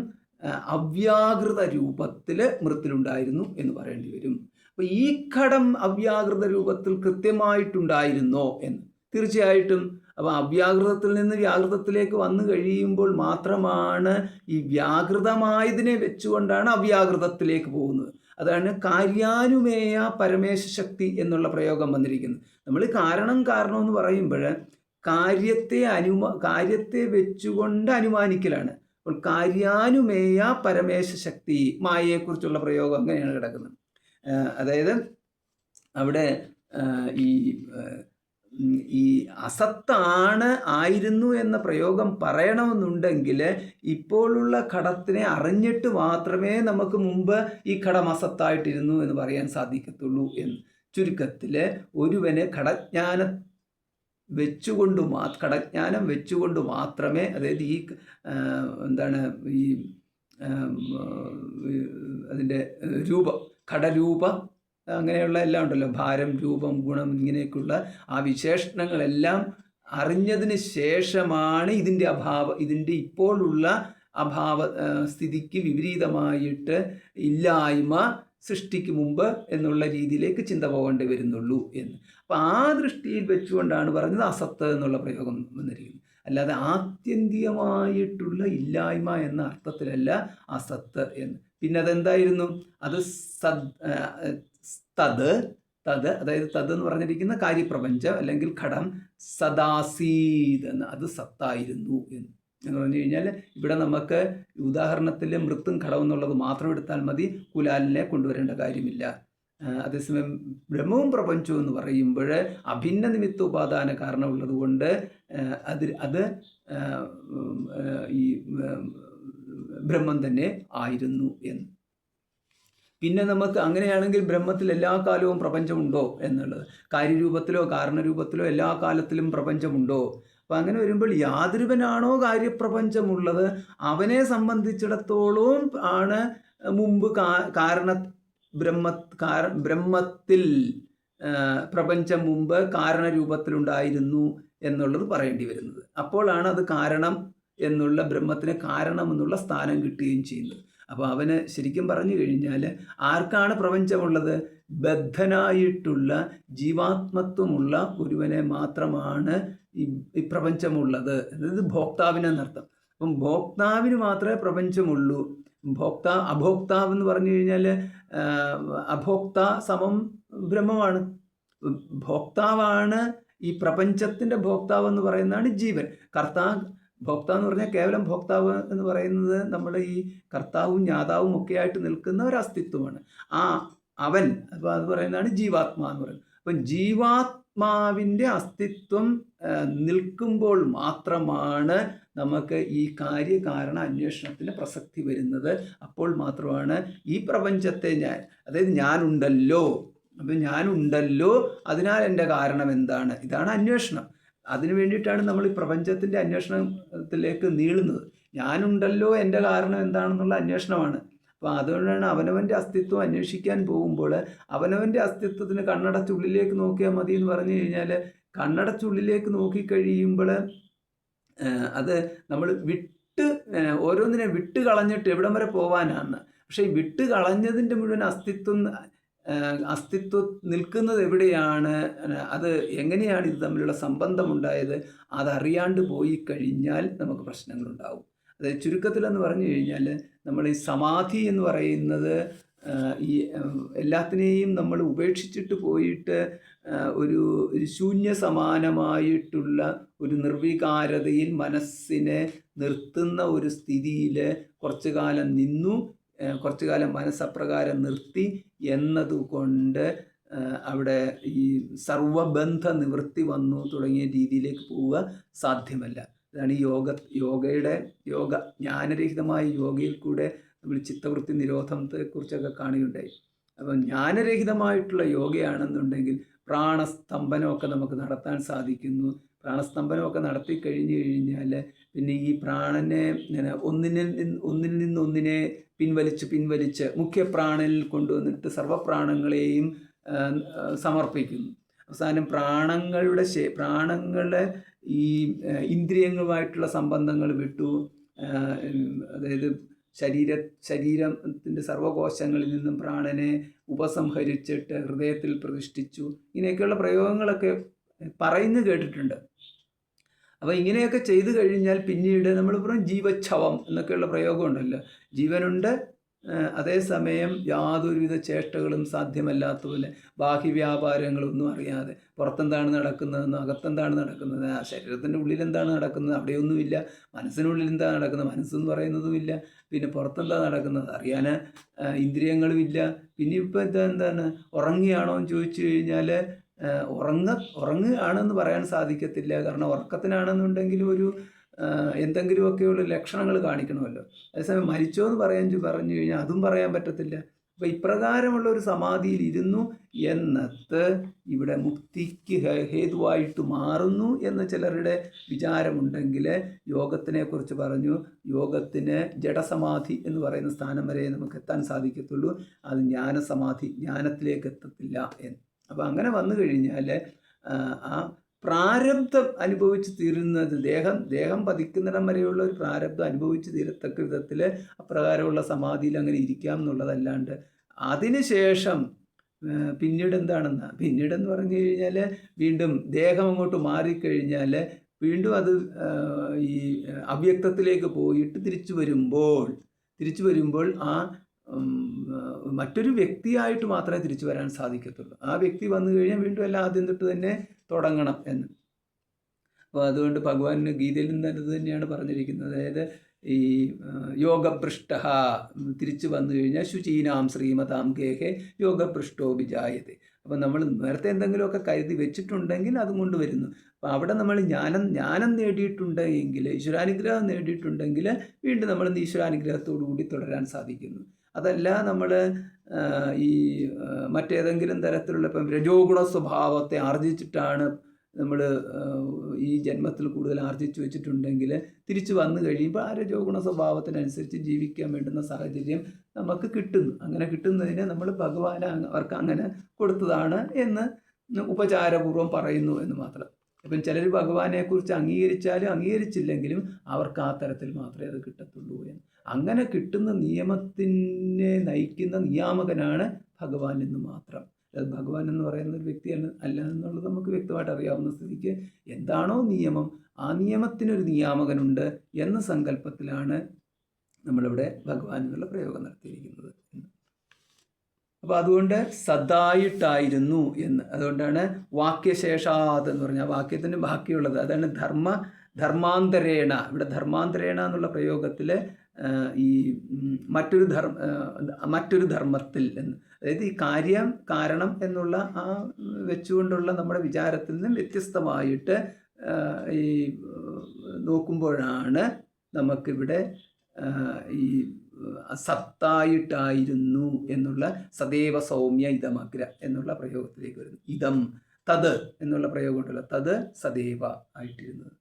അവ്യാകൃത രൂപത്തിൽ മൃത്തിലുണ്ടായിരുന്നു എന്ന് പറയേണ്ടി വരും. അപ്പോൾ ഈ ഘടം അവ്യാകൃത രൂപത്തിൽ കൃത്യമായിട്ടുണ്ടായിരുന്നോ എന്ന് തീർച്ചയായിട്ടും. അപ്പോൾ അവ്യാകൃതത്തിൽ നിന്ന് വ്യാകൃതത്തിലേക്ക് വന്നു കഴിയുമ്പോൾ മാത്രമാണ് ഈ വ്യാകൃതമായതിനെ വെച്ചുകൊണ്ടാണ് അവ്യാകൃതത്തിലേക്ക് പോകുന്നത്. അതാണ് കാര്യാനുമേയ പരമേശ ശക്തി എന്നുള്ള പ്രയോഗം വന്നിരിക്കുന്നത്. നമ്മൾ കാരണം എന്ന് പറയുമ്പോൾ കാര്യത്തെ വെച്ചുകൊണ്ട് അനുമാനിക്കലാണ്. അപ്പോൾ കാര്യാനുമേയ പരമേശ ശക്തി മായയെക്കുറിച്ചുള്ള പ്രയോഗം അങ്ങനെയാണ് കിടക്കുന്നത്. അതായത് അവിടെ ഈ അസത്താണ് ആയിരുന്നു എന്ന പ്രയോഗം പറയണമെന്നുണ്ടെങ്കിൽ ഇപ്പോഴുള്ള ഘടത്തിനെ അറിഞ്ഞിട്ട് മാത്രമേ നമുക്ക് മുമ്പ് ഈ ഘടം അസത്തായിട്ടിരുന്നു എന്ന് പറയാൻ സാധിക്കത്തുള്ളൂ എന്ന്. ചുരുക്കത്തിൽ ഒരുവന് ഘടജ്ഞാനം വെച്ചുകൊണ്ട് മാത്രമേ, അതായത് ഈ ഈ അതിൻ്റെ രൂപം, ഘടരൂപം അങ്ങനെയുള്ള എല്ലാം ഉണ്ടല്ലോ, ഭാരം, രൂപം, ഗുണം, ഇങ്ങനെയൊക്കെയുള്ള ആ വിശേഷണങ്ങളെല്ലാം അറിഞ്ഞതിന് ശേഷമാണ് ഇതിൻ്റെ ഇപ്പോഴുള്ള അഭാവ സ്ഥിതിക്ക് വിപരീതമായിട്ട് ഇല്ലായ്മ സൃഷ്ടിക്ക് മുമ്പ് എന്നുള്ള രീതിയിലേക്ക് ചിന്ത പോകേണ്ടി വരുന്നുള്ളൂ എന്ന്. അപ്പം ആ ദൃഷ്ടിയിൽ വെച്ചുകൊണ്ടാണ് പറഞ്ഞത് അസത്ത് എന്നുള്ള പ്രയോഗം വന്നിരിക്കുന്നത്. അല്ലാതെ ആത്യന്തികമായിട്ടുള്ള ഇല്ലായ്മ എന്ന അർത്ഥത്തിലല്ല അസത്ത് എന്ന്. പിന്നെ അതെന്തായിരുന്നു? അത് തത് അതായത് തത് എന്ന് പറഞ്ഞിരിക്കുന്ന കാര്യപ്രപഞ്ചം അല്ലെങ്കിൽ ഘടം സദാസീത് എന്ന്, അത് സത്തായിരുന്നു എന്ന് പറഞ്ഞു കഴിഞ്ഞാൽ ഇവിടെ നമുക്ക് ഉദാഹരണത്തിൽ മൃത്തും ഘടം എന്നുള്ളത് മാത്രം എടുത്താൽ മതി, കുലാലിനെ കൊണ്ടുവരേണ്ട കാര്യമില്ല. അതേസമയം ബ്രഹ്മവും പ്രപഞ്ചവും എന്ന് പറയുമ്പോൾ അഭിന്ന നിമിത്ത ഉപാദാന കാരണമുള്ളത് കൊണ്ട് അത് ഈ ബ്രഹ്മം തന്നെ ആയിരുന്നു എന്ന്. പിന്നെ നമുക്ക് അങ്ങനെയാണെങ്കിൽ ബ്രഹ്മത്തിൽ എല്ലാ കാലവും പ്രപഞ്ചമുണ്ടോ എന്നുള്ളത്, കാര്യരൂപത്തിലോ കാരണരൂപത്തിലോ എല്ലാ കാലത്തിലും പ്രപഞ്ചമുണ്ടോ? അപ്പം അങ്ങനെ വരുമ്പോൾ യാതൊരുവനാണോ കാര്യപ്രപഞ്ചമുള്ളത് അവനെ സംബന്ധിച്ചിടത്തോളം ആണ് മുമ്പ് ബ്രഹ്മത്തിൽ പ്രപഞ്ചം മുമ്പ് കാരണരൂപത്തിലുണ്ടായിരുന്നു എന്നുള്ളത് പറയേണ്ടി വരുന്നത്. അപ്പോഴാണ് അത് കാരണം എന്നുള്ള ബ്രഹ്മത്തിന് കാരണം എന്നുള്ള സ്ഥാനം കിട്ടുകയും ചെയ്യുന്നത്. അപ്പോൾ അവന് ശരിക്കും പറഞ്ഞു കഴിഞ്ഞാൽ ആർക്കാണ് പ്രപഞ്ചമുള്ളത്? ബദ്ധനായിട്ടുള്ള ജീവാത്മത്വമുള്ള ഒരുവനെ മാത്രമാണ് ഈ പ്രപഞ്ചമുള്ളത്. അതായത് ഭോക്താവിനെന്നർത്ഥം. അപ്പം ഭോക്താവിന് മാത്രമേ പ്രപഞ്ചമുള്ളൂ. അഭോക്താവ് എന്ന് പറഞ്ഞു കഴിഞ്ഞാൽ അഭോക്ത സമം ബ്രഹ്മമാണ്. ഭോക്താവാണ് ഈ പ്രപഞ്ചത്തിൻ്റെ ഭോക്താവ് എന്ന് പറയുന്നതാണ് ജീവൻ. ഭോക്താവ് എന്ന് പറഞ്ഞാൽ കേവലം ഭോക്താവ് എന്ന് പറയുന്നത് നമ്മൾ ഈ കർത്താവും ജ്ഞാതാവും ഒക്കെ ആയിട്ട് നിൽക്കുന്ന ഒരു അസ്തിത്വമാണ്. അവൻ അപ്പോൾ അത് പറയുന്നതാണ് ജീവാത്മാ എന്ന് പറയുന്നത്. അപ്പം ജീവാത്മാവിൻ്റെ അസ്തിത്വം നിൽക്കുമ്പോൾ മാത്രമാണ് നമുക്ക് ഈ കാര്യകാരണ അന്വേഷണത്തിന് പ്രസക്തി വരുന്നത്. അപ്പോൾ മാത്രമാണ് ഈ പ്രപഞ്ചത്തെ അതായത് ഞാനുണ്ടല്ലോ, അപ്പം ഞാനുണ്ടല്ലോ, അതിനാൽ എൻ്റെ കാരണം എന്താണ്, ഇതാണ് അന്വേഷണം. അതിനു വേണ്ടിയിട്ടാണ് നമ്മൾ ഈ പ്രപഞ്ചത്തിൻ്റെ അന്വേഷണത്തിലേക്ക് നീളുന്നത്. ഞാനുണ്ടല്ലോ, എൻ്റെ കാരണം എന്താണെന്നുള്ള അന്വേഷണമാണ്. അപ്പോൾ അതുകൊണ്ടാണ് അവനവൻ്റെ അസ്തിത്വം അന്വേഷിക്കാൻ പോകുമ്പോൾ അവനവൻ്റെ അസ്തിത്വത്തിന് കണ്ണടച്ചുള്ളിലേക്ക് നോക്കിയാൽ മതി എന്ന് പറഞ്ഞു കഴിഞ്ഞാൽ, കണ്ണടച്ചുള്ളിലേക്ക് നോക്കിക്കഴിയുമ്പോൾ അത് നമ്മൾ ഓരോന്നിനെ വിട്ട് കളഞ്ഞിട്ട് എവിടം വരെ പോകാനാണ്. പക്ഷേ ഈ വിട്ട് കളഞ്ഞതിൻ്റെ മുഴുവൻ അസ്തിത്വം നിൽക്കുന്നത് എവിടെയാണ്, അത് എങ്ങനെയാണ് ഇത് തമ്മിലുള്ള സംബന്ധമുണ്ടായത്, അതറിയാണ്ട് പോയി കഴിഞ്ഞാൽ നമുക്ക് പ്രശ്നങ്ങളുണ്ടാവും. അതായത് ചുരുക്കത്തിലെന്ന് പറഞ്ഞു കഴിഞ്ഞാൽ നമ്മൾ ഈ സമാധി എന്ന് പറയുന്നത് ഈ എല്ലാത്തിനെയും നമ്മൾ ഉപേക്ഷിച്ചിട്ട് പോയിട്ട് ഒരു ശൂന്യ സമാനമായിട്ടുള്ള ഒരു നിർവികാരതയിൽ മനസ്സിനെ നിർത്തുന്ന ഒരു സ്ഥിതിയിൽ കുറച്ചു കാലം നിന്നു, കുറച്ചു കാലം മനസ്സപ്രകാരം നിർത്തി എന്നതുകൊണ്ട് അവിടെ ഈ സർവബന്ധ നിവൃത്തി വന്നു തുടങ്ങിയ രീതിയിലേക്ക് പോവുക സാധ്യമല്ല. അതാണ് ഈ യോഗ ജ്ഞാനരഹിതമായ യോഗയിൽ കൂടെ നമ്മൾ ചിത്തവൃത്തി നിരോധനത്തെക്കുറിച്ചൊക്കെ കാണുകയുണ്ടായി. അപ്പം ജ്ഞാനരഹിതമായിട്ടുള്ള യോഗയാണെന്നുണ്ടെങ്കിൽ പ്രാണസ്തംഭനമൊക്കെ നമുക്ക് നടത്താൻ സാധിക്കുന്നു. പ്രാണസ്തംഭനമൊക്കെ നടത്തി കഴിഞ്ഞു കഴിഞ്ഞാൽ പിന്നെ ഈ പ്രാണനെ ഒന്നിൽ നിന്നൊന്നിനെ പിൻവലിച്ച് മുഖ്യപ്രാണനിൽ കൊണ്ടുവന്നിട്ട് സർവപ്രാണങ്ങളെയും സമർപ്പിക്കുന്നു. അവസാനം പ്രാണങ്ങളുടെ ഈ ഇന്ദ്രിയങ്ങളുമായിട്ടുള്ള സംബന്ധങ്ങൾ വിട്ടു, അതായത് ശരീരത്തിൻ്റെ സർവകോശങ്ങളിൽ നിന്നും പ്രാണനെ ഉപസംഹരിച്ചിട്ട് ഹൃദയത്തിൽ പ്രതിഷ്ഠിച്ചു. ഇങ്ങനെയൊക്കെയുള്ള പ്രയോഗങ്ങളൊക്കെ പറയുന്നു കേട്ടിട്ടുണ്ട്. അപ്പോൾ ഇങ്ങനെയൊക്കെ ചെയ്തു കഴിഞ്ഞാൽ പിന്നീട് നമ്മൾ പറയും ജീവച്ഛവം എന്നൊക്കെയുള്ള പ്രയോഗമുണ്ടല്ലോ. ജീവനുണ്ട്, അതേസമയം യാതൊരുവിധ ചേഷ്ടകളും സാധ്യമല്ലാത്ത പോലെ ബാഹ്യവ്യാപാരങ്ങളൊന്നും അറിയാതെ പുറത്തെന്താണ് നടക്കുന്നതെന്നോ അകത്തെന്താണ് നടക്കുന്നത്, ആ ശരീരത്തിൻ്റെ ഉള്ളിൽ എന്താണ് നടക്കുന്നത് അവിടെയൊന്നുമില്ല, മനസ്സിനുള്ളിൽ എന്താണ് നടക്കുന്നത് മനസ്സെന്ന് പറയുന്നതുമില്ല, പിന്നെ പുറത്തെന്താ നടക്കുന്നത് അറിയാൻ ഇന്ദ്രിയങ്ങളുമില്ല. പിന്നെ ഇപ്പോൾ എന്താണ് ഉറങ്ങിയാണോ എന്ന് ചോദിച്ചു കഴിഞ്ഞാൽ ഉറങ്ങുകയാണെന്ന് പറയാൻ സാധിക്കത്തില്ല. കാരണം ഉറക്കത്തിനാണെന്നുണ്ടെങ്കിൽ ഒരു എന്തെങ്കിലുമൊക്കെയുള്ള ലക്ഷണങ്ങൾ കാണിക്കണമല്ലോ. അതേസമയം മരിച്ചോ എന്ന് പറഞ്ഞു കഴിഞ്ഞാൽ അതും പറയാൻ പറ്റത്തില്ല. അപ്പോൾ ഇപ്രകാരമുള്ള ഒരു സമാധിയിൽ ഇരുന്നു എന്നത് ഇവിടെ മുക്തിക്ക് ഹേതുവായിട്ട് മാറുന്നു എന്ന് ചിലരുടെ വിചാരമുണ്ടെങ്കിൽ യോഗത്തിനെക്കുറിച്ച് പറഞ്ഞു. യോഗത്തിന് ജഡസമാധി എന്ന് പറയുന്ന സ്ഥാനം വരെ നമുക്ക് എത്താൻ സാധിക്കത്തുള്ളൂ. അത് ജ്ഞാനസമാധി, ജ്ഞാനത്തിലേക്ക് എത്തത്തില്ല എന്ന്. അപ്പോൾ അങ്ങനെ വന്നു കഴിഞ്ഞാൽ ആ പ്രാരബ്ധം അനുഭവിച്ച് തീരുന്നത് ദേഹം പതിക്കുന്നിടം വരെയുള്ള ഒരു പ്രാരബ്ധം അനുഭവിച്ച് തീരത്തക്ക വിധത്തിൽ അപ്രകാരമുള്ള സമാധിയിൽ അങ്ങനെ ഇരിക്കാം എന്നുള്ളതല്ലാണ്ട് അതിനുശേഷം പിന്നീടെന്ന് പറഞ്ഞു കഴിഞ്ഞാൽ വീണ്ടും ദേഹം അങ്ങോട്ട് മാറിക്കഴിഞ്ഞാൽ വീണ്ടും അത് ഈ അവ്യക്തത്തിലേക്ക് പോയിട്ട് തിരിച്ചു വരുമ്പോൾ ആ മറ്റൊരു വ്യക്തിയായിട്ട് മാത്രമേ തിരിച്ചു വരാൻ സാധിക്കത്തുള്ളൂ. ആ വ്യക്തി വന്നു കഴിഞ്ഞാൽ വീണ്ടും എല്ലാം ആദ്യം തൊട്ട് തന്നെ തുടങ്ങണം എന്ന്. അപ്പോൾ അതുകൊണ്ട് ഭഗവാൻ ഗീതയിൽ നിന്ന് അത് തന്നെയാണ് പറഞ്ഞിരിക്കുന്നത്. അതായത് ഈ യോഗഭ്രഷ്ട തിരിച്ചു വന്നു കഴിഞ്ഞാൽ ശുചീനാം ശ്രീമതാം ഗേഹേ യോഗഭ്രഷ്ടോ വിജായത്തെ. അപ്പോൾ നമ്മൾ നേരത്തെ എന്തെങ്കിലുമൊക്കെ കരുതി വെച്ചിട്ടുണ്ടെങ്കിൽ അതും കൊണ്ടുവരുന്നു. അപ്പോൾ അവിടെ നമ്മൾ ജ്ഞാനം നേടിയിട്ടുണ്ടെങ്കിൽ, ഈശ്വരാനുഗ്രഹം നേടിയിട്ടുണ്ടെങ്കിൽ വീണ്ടും നമ്മൾ ഈശ്വരാനുഗ്രഹത്തോടു കൂടി തുടരാൻ സാധിക്കുന്നു. അതല്ല നമ്മൾ ഈ മറ്റേതെങ്കിലും തരത്തിലുള്ള ഇപ്പം രജോഗുണ സ്വഭാവത്തെ ആർജിച്ചിട്ടാണ് നമ്മൾ ഈ ജന്മത്തിൽ കൂടുതൽ ആർജിച്ചു വെച്ചിട്ടുണ്ടെങ്കിൽ തിരിച്ചു വന്നു കഴിയുമ്പോൾ ആ രജോഗുണ സ്വഭാവത്തിനനുസരിച്ച് ജീവിക്കാൻ വേണ്ടുന്ന സാഹചര്യം നമുക്ക് കിട്ടുന്നു. അങ്ങനെ കിട്ടുന്നതിന് നമ്മൾ ഭഗവാൻ അവർക്ക് അങ്ങനെ കൊടുത്തതാണ് എന്ന് ഉപചാരപൂർവ്വം പറയുന്നു എന്ന് മാത്രം. അപ്പം ചിലർ ഭഗവാനെക്കുറിച്ച് അംഗീകരിച്ചാലും അംഗീകരിച്ചില്ലെങ്കിലും അവർക്ക് ആ തരത്തിൽ മാത്രമേ അത് കിട്ടത്തുള്ളൂ എന്ന്. അങ്ങനെ കിട്ടുന്ന നിയമത്തിനെ നയിക്കുന്ന നിയാമകനാണ് ഭഗവാൻ എന്ന് മാത്രം. അത് ഭഗവാൻ എന്ന് പറയുന്ന ഒരു വ്യക്തിയാണ് അല്ല എന്നുള്ളത് നമുക്ക് വ്യക്തമായിട്ട് അറിയാവുന്ന സ്ഥിതിക്ക് എന്താണോ നിയമം ആ നിയമത്തിനൊരു നിയാമകനുണ്ട് എന്ന സങ്കല്പത്തിലാണ് നമ്മളിവിടെ ഭഗവാൻ എന്നുള്ള പ്രയോഗം നടത്തിയിരിക്കുന്നത്. അപ്പോൾ അതുകൊണ്ട് സദായിട്ടായിരുന്നു എന്ന്. അതുകൊണ്ടാണ് വാക്യശേഷാത് എന്ന് പറഞ്ഞാൽ വാക്യത്തിന് ബാക്കിയുള്ളത്. അതാണ് ധർമാന്തരേണ. ഇവിടെ ധർമാന്തരേണ എന്നുള്ള പ്രയോഗത്തിൽ ഈ മറ്റൊരു ധർമ്മത്തിൽ എന്ന്, അതായത് ഈ കാരണം എന്നുള്ള ആ വെച്ചുകൊണ്ടുള്ള നമ്മുടെ വിചാരത്തിൽ നിന്നും വ്യത്യസ്തമായിട്ട് ഈ നോക്കുമ്പോഴാണ് നമുക്കിവിടെ ഈ സത്തായിട്ടായിരുന്നു എന്നുള്ള സദൈവ സൗമ്യ ഇതമഗ്ര എന്നുള്ള പ്രയോഗത്തിലേക്ക് വരുന്നു. ഇതം തത് എന്നുള്ള പ്രയോഗം ഉണ്ടല്ലോ, തത് സദൈവ ആയിട്ടിരുന്നത്.